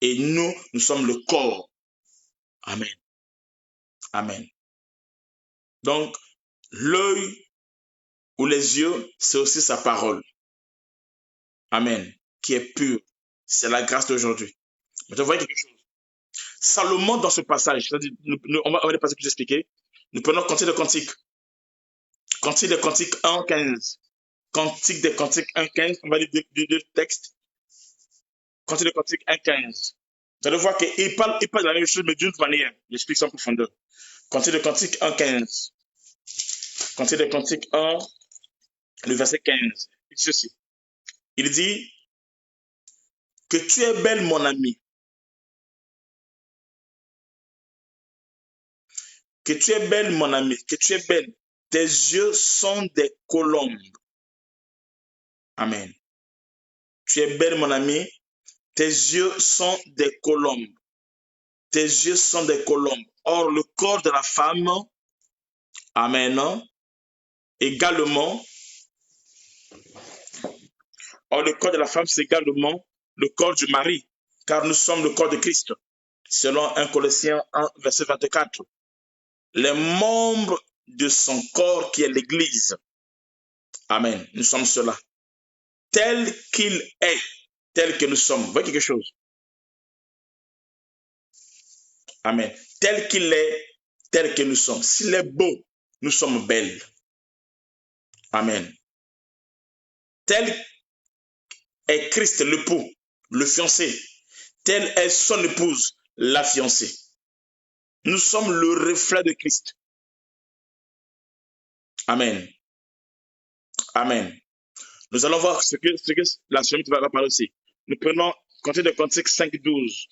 Et nous sommes le corps. Amen. Amen. Donc, l'œil ou les yeux, c'est aussi sa parole. Amen. Qui est pure. C'est la grâce d'aujourd'hui. Mais vous voyez quelque chose. Salomon, dans ce passage, on va les passages que j'expliquais. Nous prenons Cantique de Cantique. Cantique de Cantique 1, 15. Cantique de Cantique 1, 15. On va lire deux textes. Cantique de Cantique 1, 15. Vous allez voir qu'il parle de la même chose, mais d'une manière. J'explique ça en profondeur. Cantique de Cantique 1, 15. Cantique de Cantique 1, le verset 15. Il dit ceci. Il dit que tu es belle, mon ami. Que tu es belle, mon ami. Que tu es belle. Tes yeux sont des colombes. Amen. Tu es belle, mon ami. Tes yeux sont des colombes. Tes yeux sont des colombes. Or, le corps de la femme, amen, également, or le corps de la femme, c'est également le corps du mari, car nous sommes le corps de Christ, selon 1 Colossiens 1, verset 24. Les membres de son corps qui est l'Église, amen, nous sommes cela, tel qu'il est, tel que nous sommes. Vous voyez quelque chose? Amen. Tel qu'il est, tel que nous sommes. S'il est beau, nous sommes belles. Amen. Tel est Christ, l'époux, le fiancé. Telle est son épouse, la fiancée. Nous sommes le reflet de Christ. Amen. Amen. Nous allons voir ce que la semaine va parler aussi. Nous prenons Cantique de Cantique 5, 12.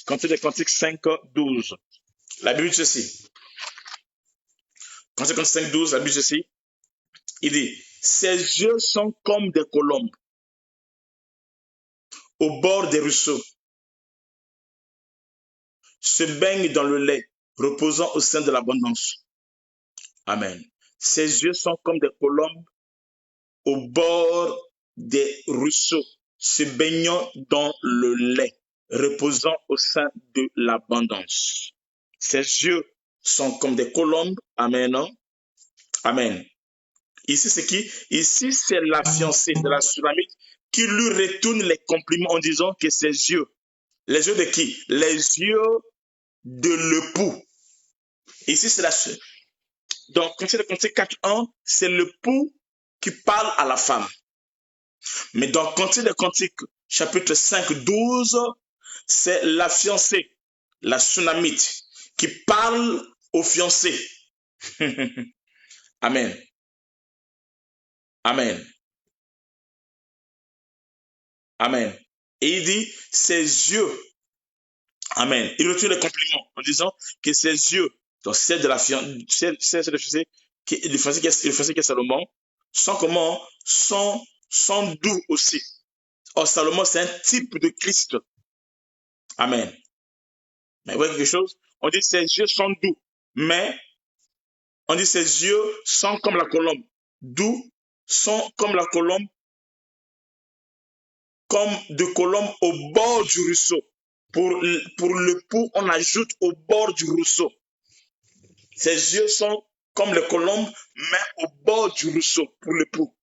Cantique de Cantique 5, 12. La Bible dit ceci. Cantique de Cantique 5, 12, la Bible dit ceci. Il dit, ses yeux sont comme des colombes au bord des ruisseaux, se baignent dans le lait, reposant au sein de l'abondance. Amen. Ses yeux sont comme des colombes au bord des ruisseaux, se baignant dans le lait, reposant au sein de l'abondance. Ses yeux sont comme des colombes. Amen. Non? Amen. Ici, c'est qui? Ici, c'est la fiancée de la Sulamite qui lui retourne les compliments en disant que ses yeux, les yeux de qui? Les yeux de l'époux. Ici, c'est la... Donc, quand c'est le Cantique 4.1, c'est l'époux qui parle à la femme. Mais dans Cantique des Cantiques, chapitre 5.12, c'est la fiancée, la Sunamite, qui parle au fiancé. Amen. Amen. Amen. Et il dit, ses yeux, amen. Il retire les compliments en disant que ses yeux, donc celle de la fiancée, celle de le fiancé qui est Salomon, sont comment? Sont doux aussi. Or, Salomon, c'est un type de Christ. Amen. Mais vous voyez quelque chose? On dit ses yeux sont doux, mais on dit ses yeux sont comme la colombe. Doux sont comme la colombe, comme de colombe au bord du ruisseau. Pour l'époux, on ajoute au bord du ruisseau. Ses yeux sont comme les colombes, mais au bord du ruisseau pour l'époux.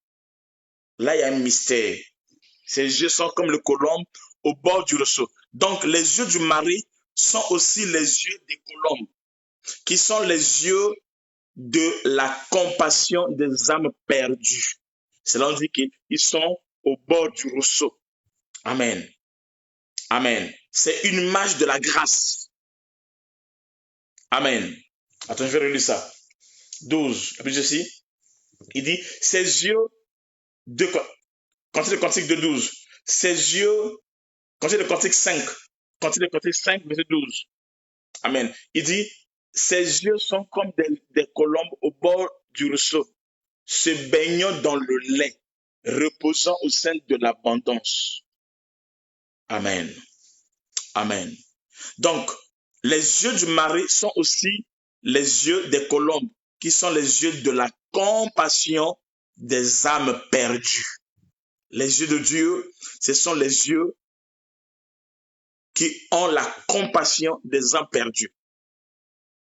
Là, il y a un mystère. Ses yeux sont comme les colombes au bord du ruisseau. Donc, les yeux du mari sont aussi les yeux des colombes, qui sont les yeux de la compassion des âmes perdues. Cela dit qu'ils sont au bord du ruisseau. Amen. Amen. C'est une image de la grâce. Amen. Attends, je vais relire ça. 12. La plus ici. Il dit, ses yeux de Cantique de Cantique de 12. Ses yeux, Cantique de Cantique 5. Cantique de Cantique 5, verset 12. Amen. Il dit, ses yeux sont comme des colombes au bord du ruisseau, se baignant dans le lait, reposant au sein de l'abondance. Amen. Amen. Donc, les yeux du mari sont aussi les yeux des colombes, qui sont les yeux de la compassion des âmes perdues. Les yeux de Dieu, ce sont les yeux qui ont la compassion des âmes perdues.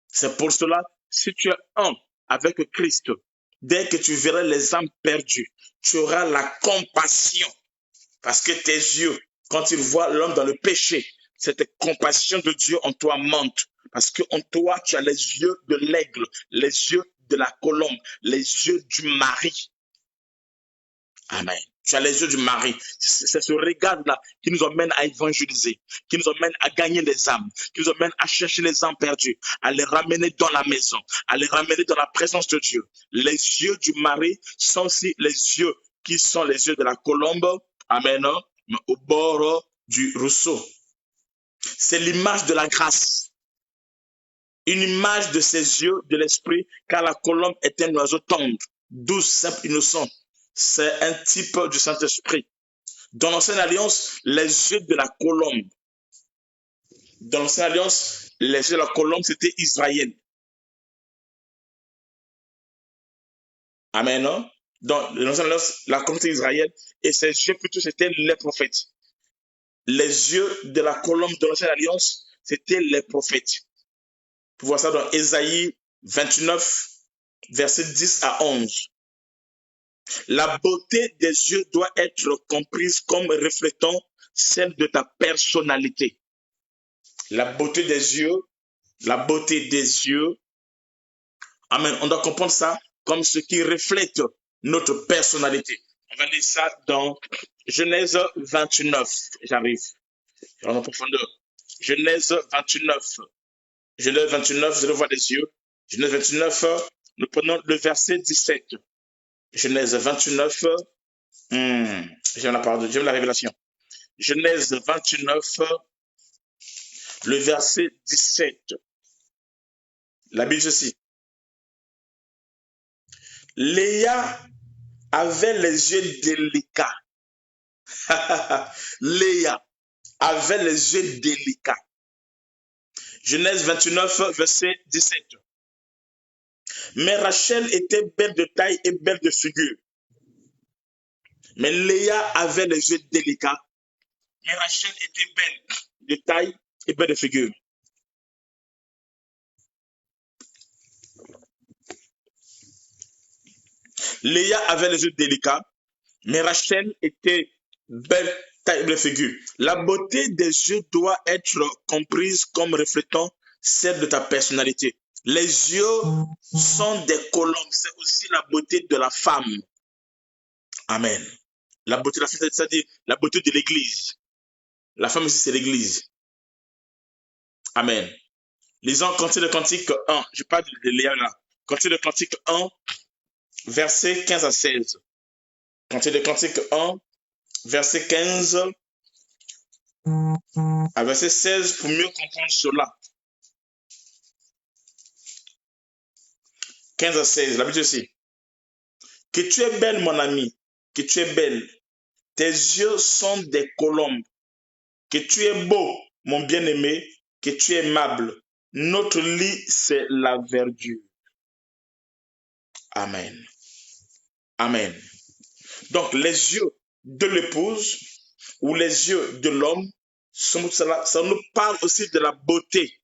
C'est pour cela, si tu es un avec Christ, dès que tu verras les âmes perdues, tu auras la compassion. Parce que tes yeux, quand ils voient l'homme dans le péché, cette compassion de Dieu en toi monte. Parce qu'en toi, tu as les yeux de l'aigle, les yeux de la colombe, les yeux du mari. Amen. Tu as les yeux du mari. C'est ce regard-là qui nous emmène à évangéliser, qui nous emmène à gagner les âmes, qui nous emmène à chercher les âmes perdues, à les ramener dans la maison, à les ramener dans la présence de Dieu. Les yeux du mari sont aussi les yeux qui sont les yeux de la colombe. Amen. Au bord du ruisseau. C'est l'image de la grâce. Une image de ses yeux, de l'esprit, car la colombe est un oiseau tendre, douce, simple, innocent. C'est un type du Saint-Esprit. Dans l'Ancienne Alliance, les yeux de la colombe. Dans l'Ancienne Alliance, les yeux de la colombe, c'était Israël. Amen, non? Dans l'Ancienne Alliance, la colombe, c'était Israël. Et ses yeux, plutôt, c'était les prophètes. Les yeux de la colombe de l'Ancienne Alliance, c'était les prophètes. Vous voyez ça dans Ésaïe 29, versets 10 à 11. La beauté des yeux doit être comprise comme reflétant celle de ta personnalité. La beauté des yeux, amen, on doit comprendre ça comme ce qui reflète notre personnalité. On va lire ça dans Genèse 29. J'arrive en profondeur. Genèse 29. Genèse 29, je le vois des yeux. Genèse 29, nous prenons le verset 17. Genèse 29, j'aime la révélation. Genèse 29, le verset 17. La Bible ceci. Léa avait les yeux délicats. Léa avait les yeux délicats. Genèse 29, verset 17. Mais Rachel était belle de taille et belle de figure. Mais Léa avait les yeux délicats. Mais Rachel était belle de taille et belle de figure. Léa avait les yeux délicats, mais Rachel était belle, taille figure. La beauté des yeux doit être comprise comme reflétant celle de ta personnalité. Les yeux sont des colombes, c'est aussi la beauté de la femme. Amen. La beauté de la femme, c'est-à-dire la beauté de l'église. La femme aussi, c'est l'église. Amen. Lisons Cantique de Cantique 1. Je parle de Léa là. Cantique de Cantique 1, versets 15 à 16. Cantique de Cantique 1, verset 15 à verset 16 pour mieux comprendre cela. 15 à 16, la Bible dit aussi. Que tu es belle, mon ami, que tu es belle. Tes yeux sont des colombes. Que tu es beau, mon bien-aimé, que tu es aimable. Notre lit, c'est la verdure. Amen. Amen. Donc, les yeux de l'épouse ou les yeux de l'homme, ça nous parle aussi de la beauté.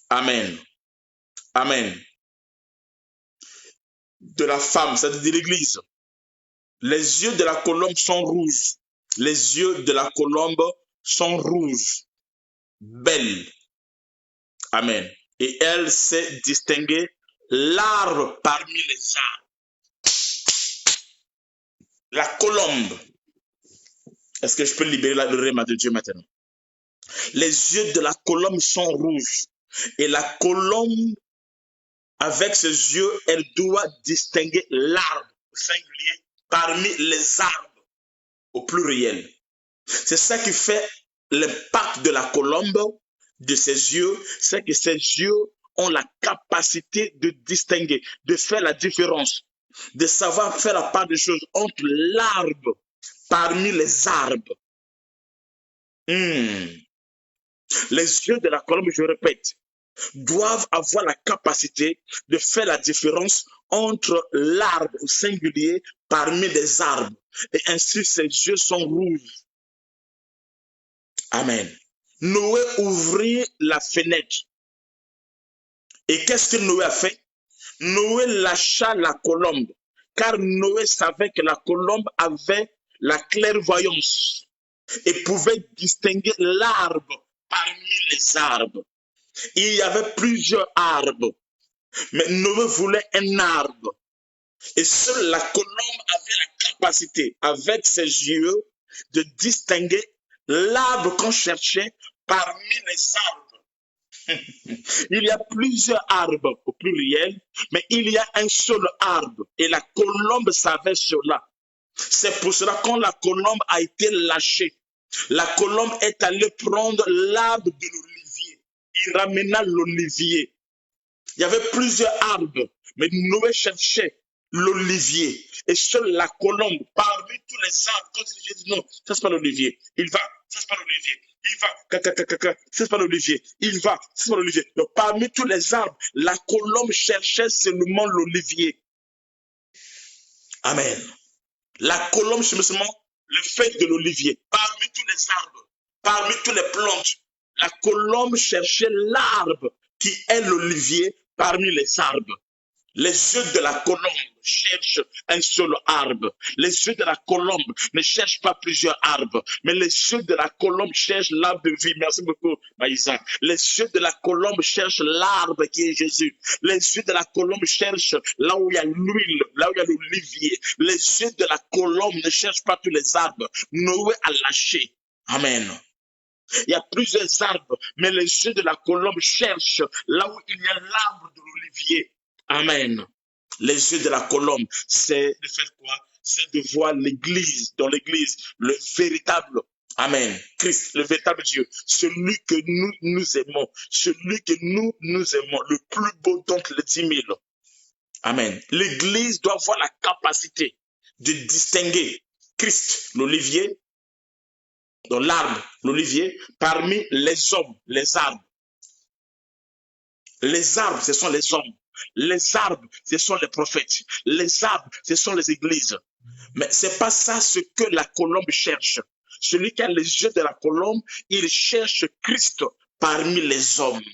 Amen. Amen. De la femme, c'est-à-dire de l'église. Les yeux de la colombe sont rouges. Les yeux de la colombe sont rouges. Belle. Amen. Et elle sait distinguer l'arbre parmi les arbres. La colombe. Est-ce que je peux libérer le rhéma de Dieu maintenant? Les yeux de la colombe sont rouges. Et la colombe, avec ses yeux, elle doit distinguer l'arbre au singulier parmi les arbres au pluriel. C'est ça qui fait l'impact de la colombe, de ses yeux, c'est que ses yeux ont la capacité de distinguer, de faire la différence, de savoir faire la part des choses entre l'arbre parmi les arbres. Les yeux de la colombe, je répète, doivent avoir la capacité de faire la différence entre l'arbre au singulier parmi les arbres. Et ainsi, ses yeux sont rouges. Amen. Noé ouvrit la fenêtre. Et qu'est-ce que Noé a fait? Noé lâcha la colombe, car Noé savait que la colombe avait la clairvoyance et pouvait distinguer l'arbre parmi les arbres. Il y avait plusieurs arbres, mais Noé voulait un arbre. Et seule la colombe avait la capacité, avec ses yeux, de distinguer l'arbre qu'on cherchait parmi les arbres. Il y a plusieurs arbres au pluriel, mais il y a un seul arbre. Et la colombe savait cela. C'est pour cela quand la colombe a été lâchée, la colombe est allée prendre l'arbre de l'olivier. Il ramena l'olivier. Il y avait plusieurs arbres, mais Noé cherchait l'olivier. Et seule la colombe, parmi tous les arbres, quand Jésus dit non, ça c'est pas l'olivier. Il va, ça c'est pas l'olivier. Il va, c'est pas l'olivier. Il va, c'est pas l'olivier. Donc parmi tous les arbres, la colombe cherchait seulement l'olivier. Amen. La colombe cherchait seulement le fait de l'olivier. Parmi tous les arbres, parmi toutes les plantes, la colombe cherchait l'arbre qui est l'olivier parmi les arbres. Les yeux de la colombe cherchent un seul arbre. Les yeux de la colombe ne cherchent pas plusieurs arbres, mais les yeux de la colombe cherchent l'arbre de vie. Merci beaucoup, Maïsa. Les yeux de la colombe cherchent l'arbre qui est Jésus. Les yeux de la colombe cherchent là où il y a l'huile, là où il y a l'olivier. Les yeux de la colombe ne cherchent pas tous les arbres. Noé a lâché. Amen. Il y a plusieurs arbres, mais les yeux de la colombe cherchent là où il y a l'arbre de l'olivier. Amen. Les yeux de la colombe, c'est de faire quoi? C'est de voir l'église, dans l'église, le véritable, amen, Christ, le véritable Dieu, celui que nous aimons, celui que nous aimons, le plus beau d'entre les 10 000. Amen. L'église doit avoir la capacité de distinguer Christ, l'olivier, dans l'arbre, l'olivier, parmi les hommes, les arbres. Les arbres, ce sont les hommes. Les arbres, ce sont les prophètes. Les arbres, ce sont les églises. Mais ce n'est pas ça ce que la colombe cherche. Celui qui a les yeux de la colombe, il cherche Christ parmi les hommes.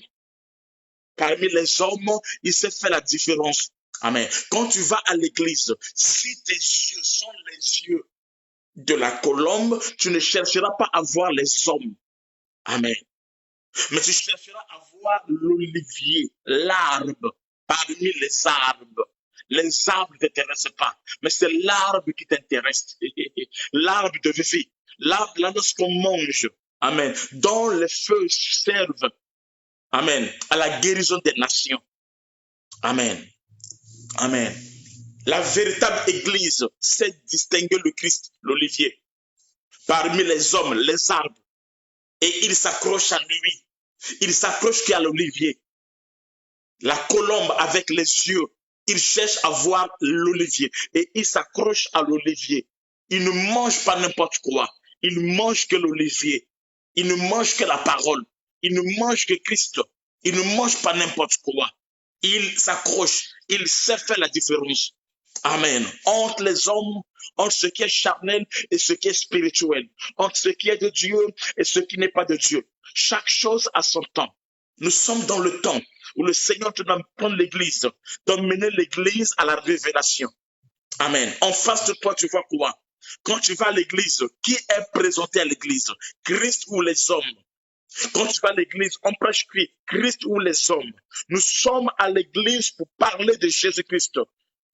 Parmi les hommes, il sait faire la différence Amen. Quand tu vas à l'église, si tes yeux sont les yeux de la colombe, tu ne chercheras pas à voir les hommes. Amen. Mais tu chercheras à voir l'olivier, l'arbre, parmi les arbres. Les arbres ne t'intéressent pas, mais c'est l'arbre qui t'intéresse. L'arbre de vie, l'arbre là lorsqu'on mange. Amen. Dont les feux servent. Amen. À la guérison des nations. Amen. Amen. La véritable église sait distinguer le Christ, l'olivier, parmi les hommes, les arbres. Et il s'accroche à lui. Il s'accroche qu'à l'olivier. La colombe avec les yeux, il cherche à voir l'olivier et il s'accroche à l'olivier. Il ne mange pas n'importe quoi. Il ne mange que l'olivier. Il ne mange que la parole. Il ne mange que Christ. Il ne mange pas n'importe quoi. Il s'accroche. Il sait faire la différence. Amen. Entre les hommes, entre ce qui est charnel et ce qui est spirituel. Entre ce qui est de Dieu et ce qui n'est pas de Dieu. Chaque chose a son temps. Nous sommes dans le temps où le Seigneur te donne prendre l'église, d'emmener l'église à la révélation. Amen. En face de toi, tu vois quoi? Quand tu vas à l'église, qui est présenté à l'église? Christ ou les hommes? Quand tu vas à l'église, on prêche qui? Christ ou les hommes? Nous sommes à l'église pour parler de Jésus-Christ.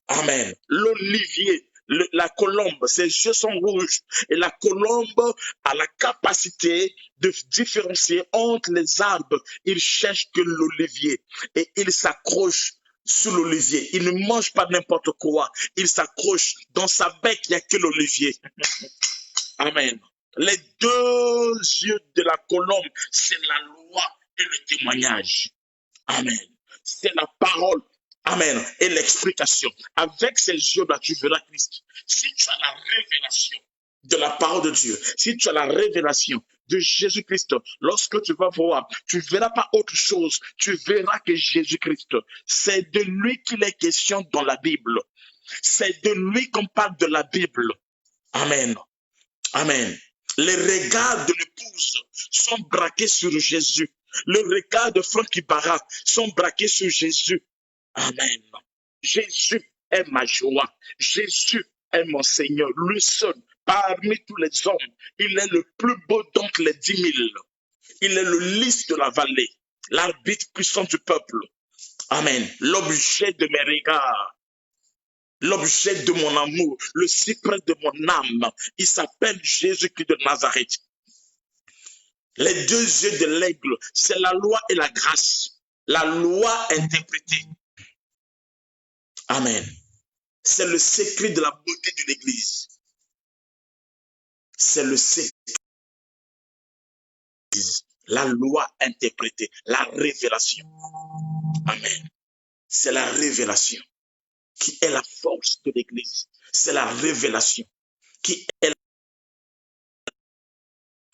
Amen. L'olivier, la colombe, ses yeux sont rouges. Et la colombe a la capacité de différencier entre les arbres. Il cherche que l'olivier. Et il s'accroche sur l'olivier. Il ne mange pas n'importe quoi. Il s'accroche. Dans sa bec, il n'y a que l'olivier. Amen. Les deux yeux de la colombe, c'est la loi et le témoignage. Amen. C'est la parole. Amen. Et l'explication. Avec ces yeux-là, tu verras Christ. Si tu as la révélation de la parole de Dieu, si tu as la révélation de Jésus-Christ, lorsque tu vas voir, tu ne verras pas autre chose. Tu verras que Jésus-Christ, c'est de lui qu'il est question dans la Bible. C'est de lui qu'on parle de la Bible. Amen. Amen. Les regards de l'épouse sont braqués sur Jésus. Le regard de Franck Ibarra sont braqués sur Jésus. Amen. Jésus est ma joie. Jésus est mon Seigneur. Lui seul, parmi tous les hommes, il est le plus beau d'entre les 10 000. Il est le lys de la vallée, l'arbitre puissant du peuple. Amen. L'objet de mes regards. L'objet de mon amour, le cyprès de mon âme, il s'appelle Jésus-Christ de Nazareth. Les deux yeux de l'aigle, c'est la loi et la grâce. La loi interprétée. Amen. C'est le secret de la beauté de l'Église. C'est le secret. La loi interprétée, la révélation. Amen. C'est la révélation qui est la force de l'Église. C'est la révélation qui est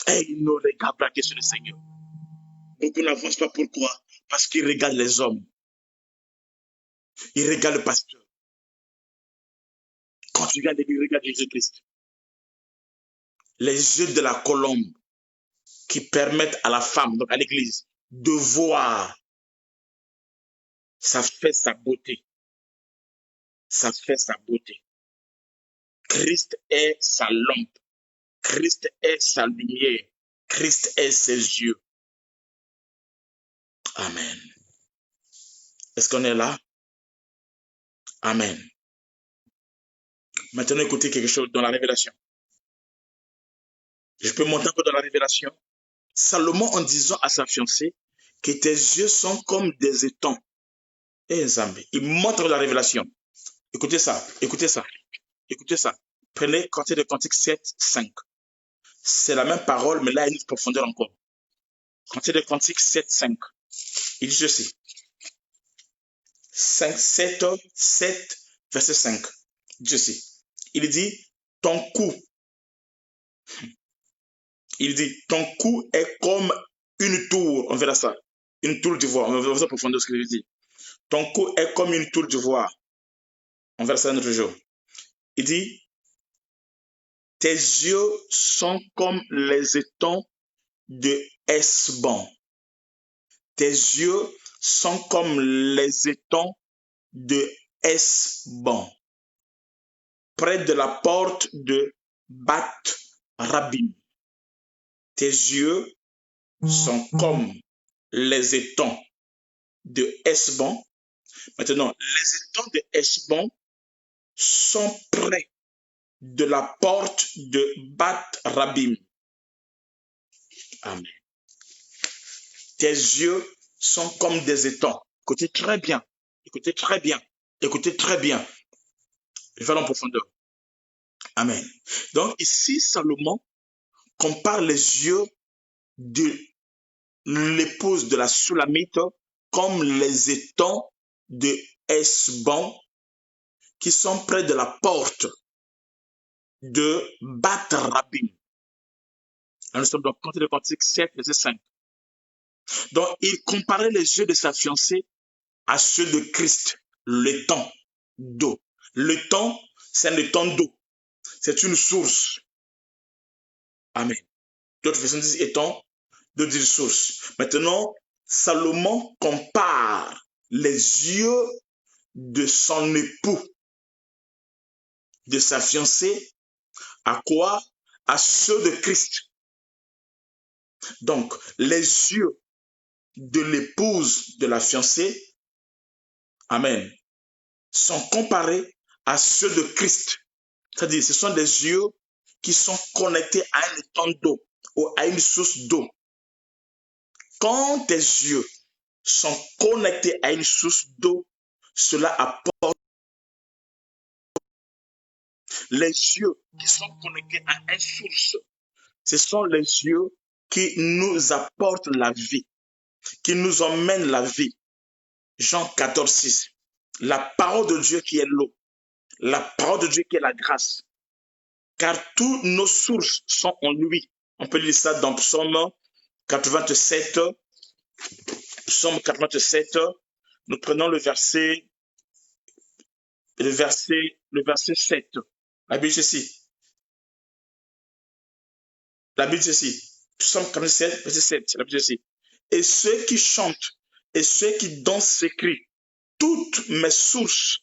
et il ne regarde pas que sur le Seigneur. Beaucoup n'avancent pas. Pourquoi? Parce qu'ils regardent les hommes. Ils regardent le pasteur. Quand tu regardes l'église, regarde Jésus-Christ. Les yeux de la colombe qui permettent à la femme, donc à l'église, de voir. Ça fait sa beauté. Ça fait sa beauté. Christ est sa lampe. Christ est sa lumière. Christ est ses yeux. Amen. Est-ce qu'on est là? Amen. Maintenant, écoutez quelque chose dans la révélation. Je peux monter un peu dans la révélation. Salomon, en disant à sa fiancée que tes yeux sont comme des étangs. Et Zambé, il montre la révélation. Écoutez ça, écoutez ça, écoutez ça. Prenez Cantique de Cantique 7, 5. C'est la même parole, mais là, il y a une profondeur encore. Cantique de Cantique 7, 5. Il dit ceci. 7, verset 5. Il dit ceci. Il dit, ton cou. Il dit, ton cou est comme une tour. On verra ça. Une tour d'ivoire. On verra ça profondeur ce qu'il dit. Ton cou est comme une tour d'ivoire. On verra ça un autre jour. Il dit, tes yeux sont comme les étangs de Hesbon. Tes yeux sont comme les étangs de Hesbon, près de la porte de Bath Rabbim. Tes yeux sont comme les étangs de Hesbon. Maintenant, les étangs de Hesbon sont près de la porte de Bath Rabbim. Amen. Tes yeux sont comme des étangs. Écoutez très bien. Écoutez très bien. Écoutez très bien. Je vais aller en profondeur. Amen. Donc ici, Salomon compare les yeux de l'épouse de la Sulamite comme les étangs de Hesbon qui sont près de la porte de Bath Rabbim. Nous sommes dans le Cantique des Cantiques 7, verset 5. Donc, il comparait les yeux de sa fiancée à ceux de Christ, l'étang d'eau. L'étang, c'est un étang d'eau. C'est une source. Amen. D'autres versions disent étang, d'autres disent source. Maintenant, Salomon compare les yeux de son époux, de sa fiancée, à quoi? À ceux de Christ. Donc, les yeux de l'épouse de la fiancée, amen, sont comparés à ceux de Christ. C'est-à-dire, ce sont des yeux qui sont connectés à un étang d'eau ou à une source d'eau. Quand tes yeux sont connectés à une source d'eau, cela apporte les yeux qui sont connectés à une source. Ce sont les yeux qui nous apportent la vie, qui nous emmènent la vie. Jean 14, 6. La parole de Dieu qui est l'eau, la parole de Dieu qui est la grâce. Car toutes nos sources sont en lui. On peut lire ça dans Psaume 87. Psaume 87. Nous prenons le verset 7. La Bible ceci. La Bible ceci. Psaume 87, verset 7. La Bible ceci. Et ceux qui chantent et ceux qui dansent s'écrient, toutes mes sources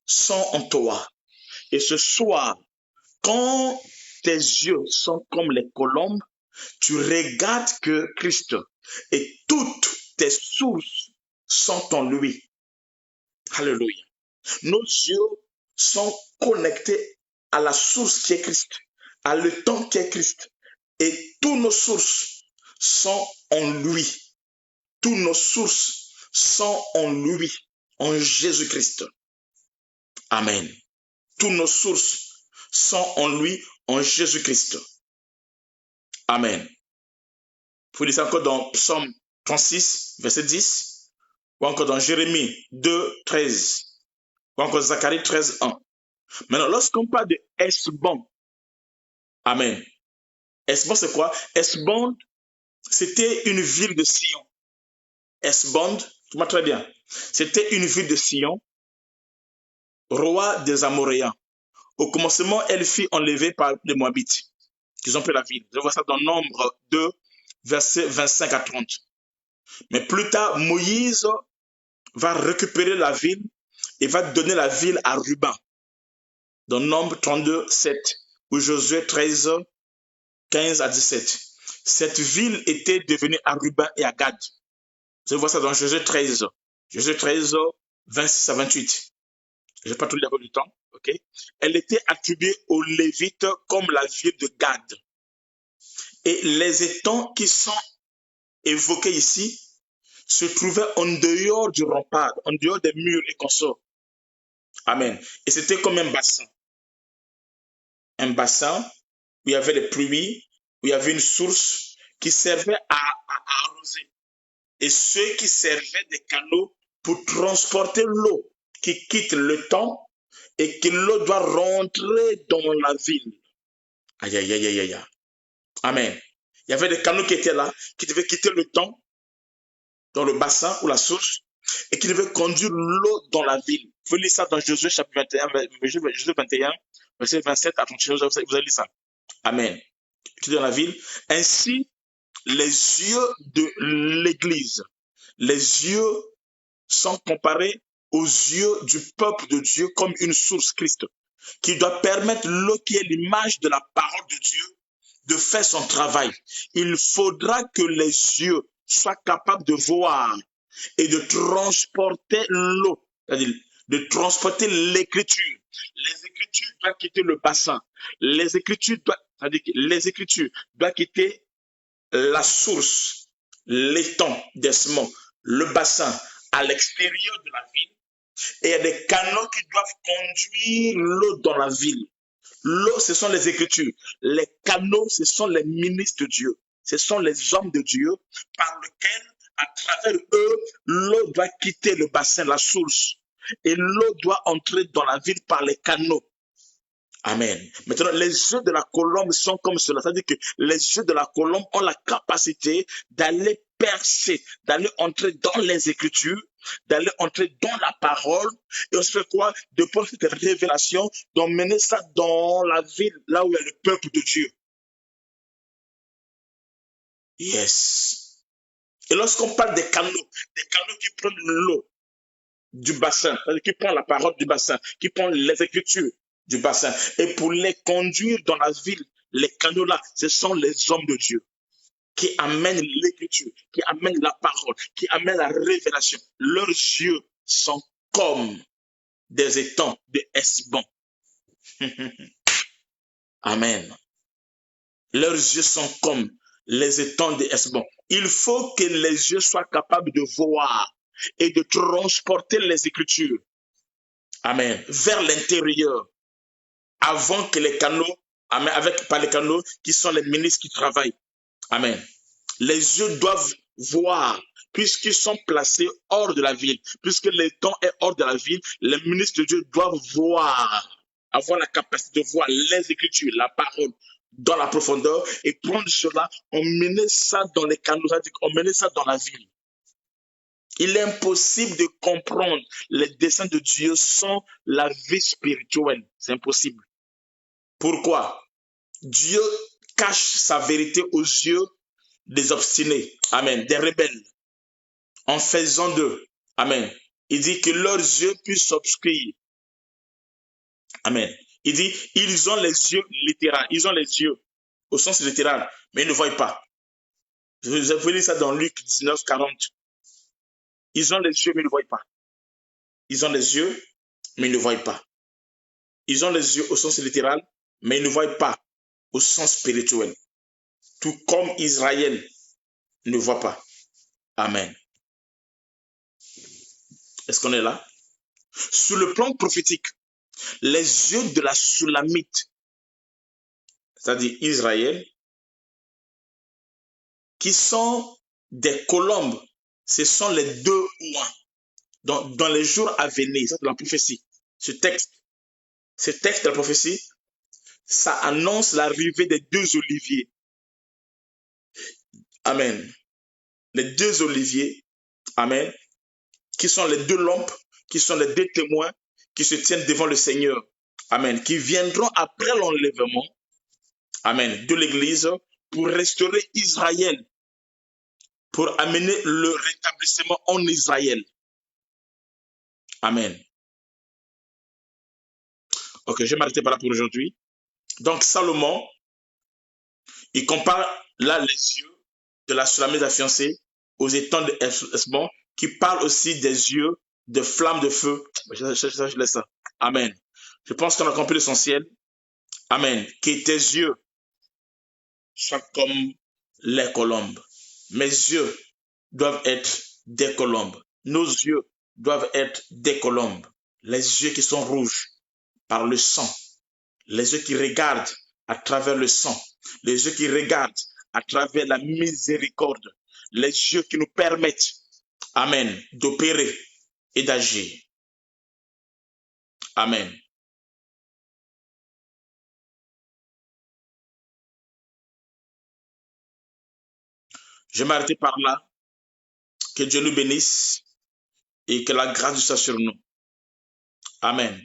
sont en toi. Et ce soir, quand tes yeux sont comme les colombes, tu regardes que Christ et toutes tes sources sont en lui. Alléluia. Nos yeux sont connectés à la source qui est Christ, à l'étang qui est Christ. Et toutes nos sources sont en lui. Toutes nos sources sont en lui, en Jésus-Christ. Amen. Toutes nos sources sont en lui, en Jésus-Christ. Amen. Vous lisez encore dans Psaume 36, verset 10, ou encore dans Jérémie 2, 13, ou encore Zacharie 13, 1. Maintenant, lorsqu'on parle de Hesbon, amen. Hesbon, c'est quoi? Hesbon, c'était une ville de Sion. Hesbon, tu vois très bien. C'était une ville de Sion, roi des Amoréens. Au commencement, elle fut enlevée par les Moabites, qui ont pris la ville. Je vois ça dans Nombre 2, versets 25 à 30. Mais plus tard, Moïse va récupérer la ville et va donner la ville à Ruben. Dans Nombre 32, 7, ou Josué 13, 15 à 17. Cette ville était devenue à Ruben et à Gad. Je vois ça dans Josué 13. Josué 13, 26 à 28. Je ne vais pas tout lire du temps. Okay? Elle était attribuée aux Lévites comme la ville de Gad. Et les étangs qui sont évoqués ici se trouvaient en dehors du rempart, en dehors des murs et consorts. Amen. Et c'était comme un bassin. Un bassin où il y avait des pluies, où il y avait une source qui servait à arroser. Et ceux qui servaient des canaux pour transporter l'eau qui quitte le temps et que l'eau doit rentrer dans la ville. Aïe, aïe, aïe, aïe, aïe. Amen. Il y avait des canaux qui étaient là, qui devaient quitter le temps dans le bassin ou la source et qui devaient conduire l'eau dans la ville. Vous pouvez lire ça dans Josué chapitre 21, Josué 21, verset 27 à 31, vous allez lire ça. Amen. Qui dans la ville. Ainsi, les yeux de l'Église, les yeux sont comparés aux yeux du peuple de Dieu comme une source, Christ, qui doit permettre l'eau qui est l'image de la parole de Dieu de faire son travail. Il faudra que les yeux soient capables de voir et de transporter l'eau, c'est-à-dire de transporter l'écriture. Les écritures doivent quitter le bassin. Les écritures doivent quitter la source, l'étang d'Esmond, le bassin à l'extérieur de la ville. Et il y a des canaux qui doivent conduire l'eau dans la ville. L'eau, ce sont les Écritures. Les canaux, ce sont les ministres de Dieu. Ce sont les hommes de Dieu par lesquels, à travers eux, l'eau doit quitter le bassin, la source. Et l'eau doit entrer dans la ville par les canaux. Amen. Maintenant, les yeux de la colombe sont comme cela. C'est-à-dire que les yeux de la colombe ont la capacité d'aller percer, d'aller entrer dans les Écritures, d'aller entrer dans la parole, et on se fait quoi? De prendre cette révélation, d'emmener ça dans la ville, là où est le peuple de Dieu. Yes. Et lorsqu'on parle des canaux qui prennent l'eau du bassin, c'est-à-dire qui prennent la parole du bassin, qui prennent les Écritures du bassin, et pour les conduire dans la ville, les canaux là, ce sont les hommes de Dieu qui amènent l'écriture, qui amènent la parole, qui amènent la révélation. Leurs yeux sont comme des étangs de Hesbon. Amen. Leurs yeux sont comme les étangs de Hesbon. Il faut que les yeux soient capables de voir et de transporter les écritures. Amen. Vers l'intérieur. Avant que les canaux, amen, par les canaux qui sont les ministres qui travaillent. Amen. Les yeux doivent voir, puisqu'ils sont placés hors de la ville, puisque l'étang est hors de la ville, les ministres de Dieu doivent voir, avoir la capacité de voir les Écritures, la parole dans la profondeur et prendre cela, emmener ça dans les canaux, emmener ça dans la ville. Il est impossible de comprendre les desseins de Dieu sans la vie spirituelle. C'est impossible. Pourquoi? Dieu cache sa vérité aux yeux des obstinés, amen, des rebelles, en faisant d'eux, amen. Il dit que leurs yeux puissent s'obscurer, amen. Il dit, ils ont les yeux littéraux, ils ont les yeux au sens littéral, mais ils ne voient pas. Je vous ai lu ça dans Luc 19, 40. Ils ont les yeux, mais ils ne voient pas. Ils ont les yeux, mais ils ne voient pas. Ils ont les yeux au sens littéral, mais ils ne voient pas au sens spirituel. Tout comme Israël ne voit pas. Amen. Est-ce qu'on est là? Sur le plan prophétique, les yeux de la Soulamite, c'est-à-dire Israël, qui sont des colombes, ce sont les deux oins. Dans les jours à venir, c'est la prophétie. Ce texte de la prophétie, ça annonce l'arrivée des deux oliviers. Amen. Les deux oliviers, amen, qui sont les deux lampes, qui sont les deux témoins qui se tiennent devant le Seigneur. Amen. Qui viendront après l'enlèvement, amen, de l'Église pour restaurer Israël, pour amener le rétablissement en Israël. Amen. Ok, je vais m'arrêter par là pour aujourd'hui. Donc, Salomon, il compare là les yeux de la Sulamite, la fiancée, aux étangs de Hesbon, qui parle aussi des yeux de flammes de feu. Je laisse ça. Amen. Je pense qu'on a compris l'essentiel. Amen. Que tes yeux soient comme les colombes. Mes yeux doivent être des colombes. Nos yeux doivent être des colombes. Les yeux qui sont rouges par le sang. Les yeux qui regardent à travers le sang. Les yeux qui regardent à travers la miséricorde. Les yeux qui nous permettent, amen, d'opérer et d'agir. Amen. Je vais m'arrêter par là. Que Dieu nous bénisse et que la grâce soit sur nous. Amen.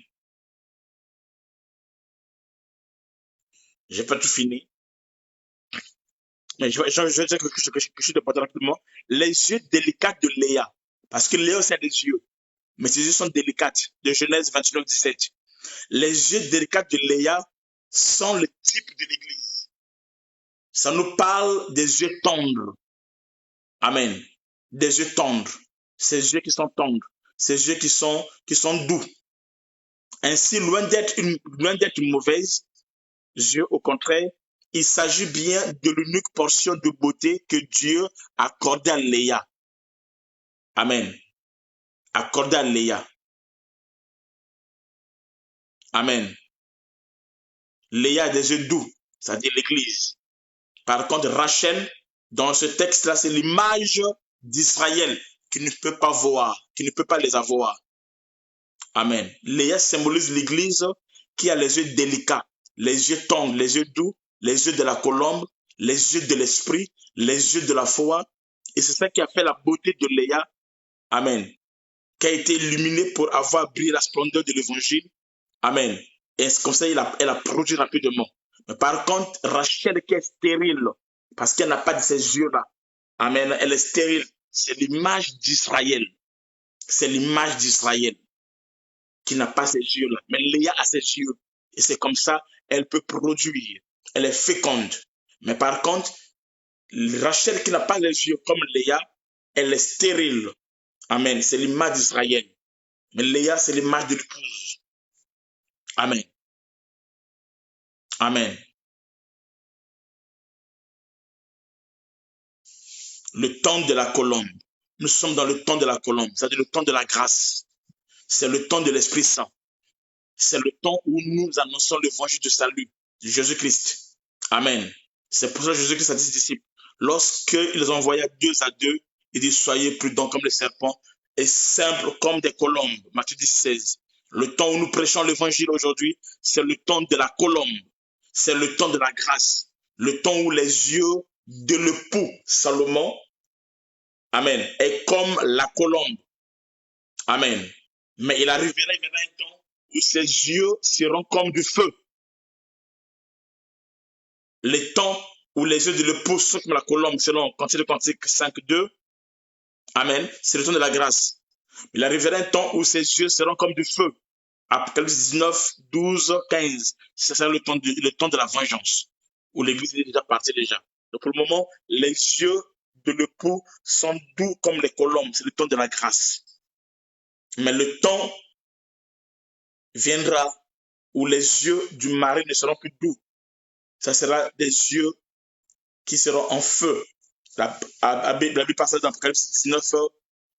Je n'ai pas tout fini. Mais je vais dire quelque chose de rapidement. Les yeux délicats de Léa. Parce que Léa, c'est des yeux. mais ses yeux sont délicates. De Genèse 29, 17. Les yeux délicats de Léa sont le type de l'Église. Ça nous parle des yeux tendres. Amen. Des yeux tendres. Ces yeux qui sont tendres. Ces yeux qui sont doux. Ainsi, loin d'être une mauvaise yeux, au contraire, il s'agit bien de l'unique portion de beauté que Dieu a accordée à Léa. Amen. Accordée à Léa. Amen. Léa a des yeux doux, c'est-à-dire l'Église. Par contre, Rachel, dans ce texte-là, c'est l'image d'Israël qui ne peut pas voir, qui ne peut pas les avoir. Amen. Léa symbolise l'Église qui a les yeux délicats, les yeux tendres, les yeux doux, les yeux de la colombe, les yeux de l'esprit, les yeux de la foi. Et c'est ça qui a fait la beauté de Léa. Amen. Qui a été illuminée pour avoir brillé la splendeur de l'évangile. Amen. Et comme ça, elle a produit rapidement. Mais par contre, Rachel qui est stérile, parce qu'elle n'a pas de ces yeux-là. Amen. Elle est stérile. C'est l'image d'Israël. C'est l'image d'Israël qui n'a pas ces yeux-là. Mais Léa a ses yeux. Et c'est comme ça, elle peut produire. Elle est féconde. Mais par contre, Rachel qui n'a pas les yeux comme Léa, elle est stérile. Amen. C'est l'image d'Israël. Mais Léa, c'est l'image de l'épouse. Amen. Amen. Le temps de la colombe. Nous sommes dans le temps de la colombe, c'est-à-dire le temps de la grâce. C'est le temps de l'Esprit Saint. C'est le temps où nous annonçons l'évangile de salut de Jésus-Christ. Amen. C'est pour ça que Jésus-Christ a dit à ses disciples, lorsqu'ils envoyaient 2 à 2, il dit, soyez prudents comme les serpents et simples comme des colombes. Matthieu 16. Le temps où nous prêchons l'évangile aujourd'hui, c'est le temps de la colombe. C'est le temps de la grâce. Le temps où les yeux de l'époux Salomon, amen, est comme la colombe. Amen. Mais il arrivera un temps où ses yeux seront comme du feu. Les temps où les yeux de l'époux sont comme la colombe, selon Cantique 5.2, amen, c'est le temps de la grâce. Il arrivera un temps où ses yeux seront comme du feu. Apocalypse 19, 12, 15. C'est ça le temps de la vengeance, où l'église est déjà partie déjà. Donc pour le moment, les yeux de l'époux sont doux comme les colombes. C'est le temps de la grâce. Mais le temps viendra où les yeux du mari ne seront plus doux. Ça sera des yeux qui seront en feu. La Bible passe dans Apocalypse 19,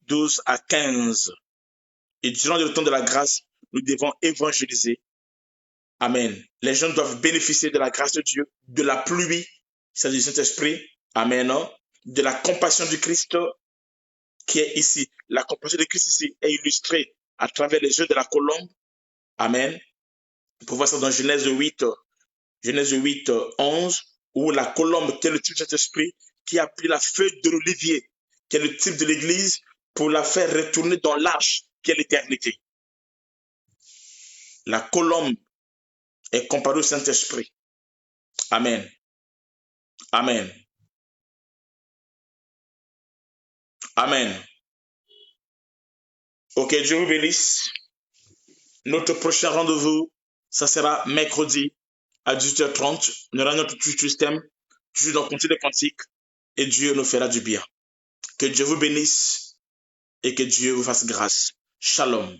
12 à 15. Et durant le temps de la grâce, nous devons évangéliser. Amen. Les gens doivent bénéficier de la grâce de Dieu, de la pluie, c'est-à-dire du Saint-Esprit. Amen. De la compassion du Christ qui est ici. La compassion de Christ ici est illustrée à travers les yeux de la colombe. Amen. On peut voir ça dans Genèse 8, 11, où la colombe, qui est le type de Saint-Esprit, qui a pris la feuille de l'olivier, qui est le type de l'Église, pour la faire retourner dans l'arche, qui est l'éternité. La colombe est comparée au Saint-Esprit. Amen. Amen. Amen. Ok, Dieu vous bénisse. Notre prochain rendez-vous, ça sera mercredi à 18h30. On aura notre système, toujours dans le contenu des cantiques, et Dieu nous fera du bien. Que Dieu vous bénisse et que Dieu vous fasse grâce. Shalom.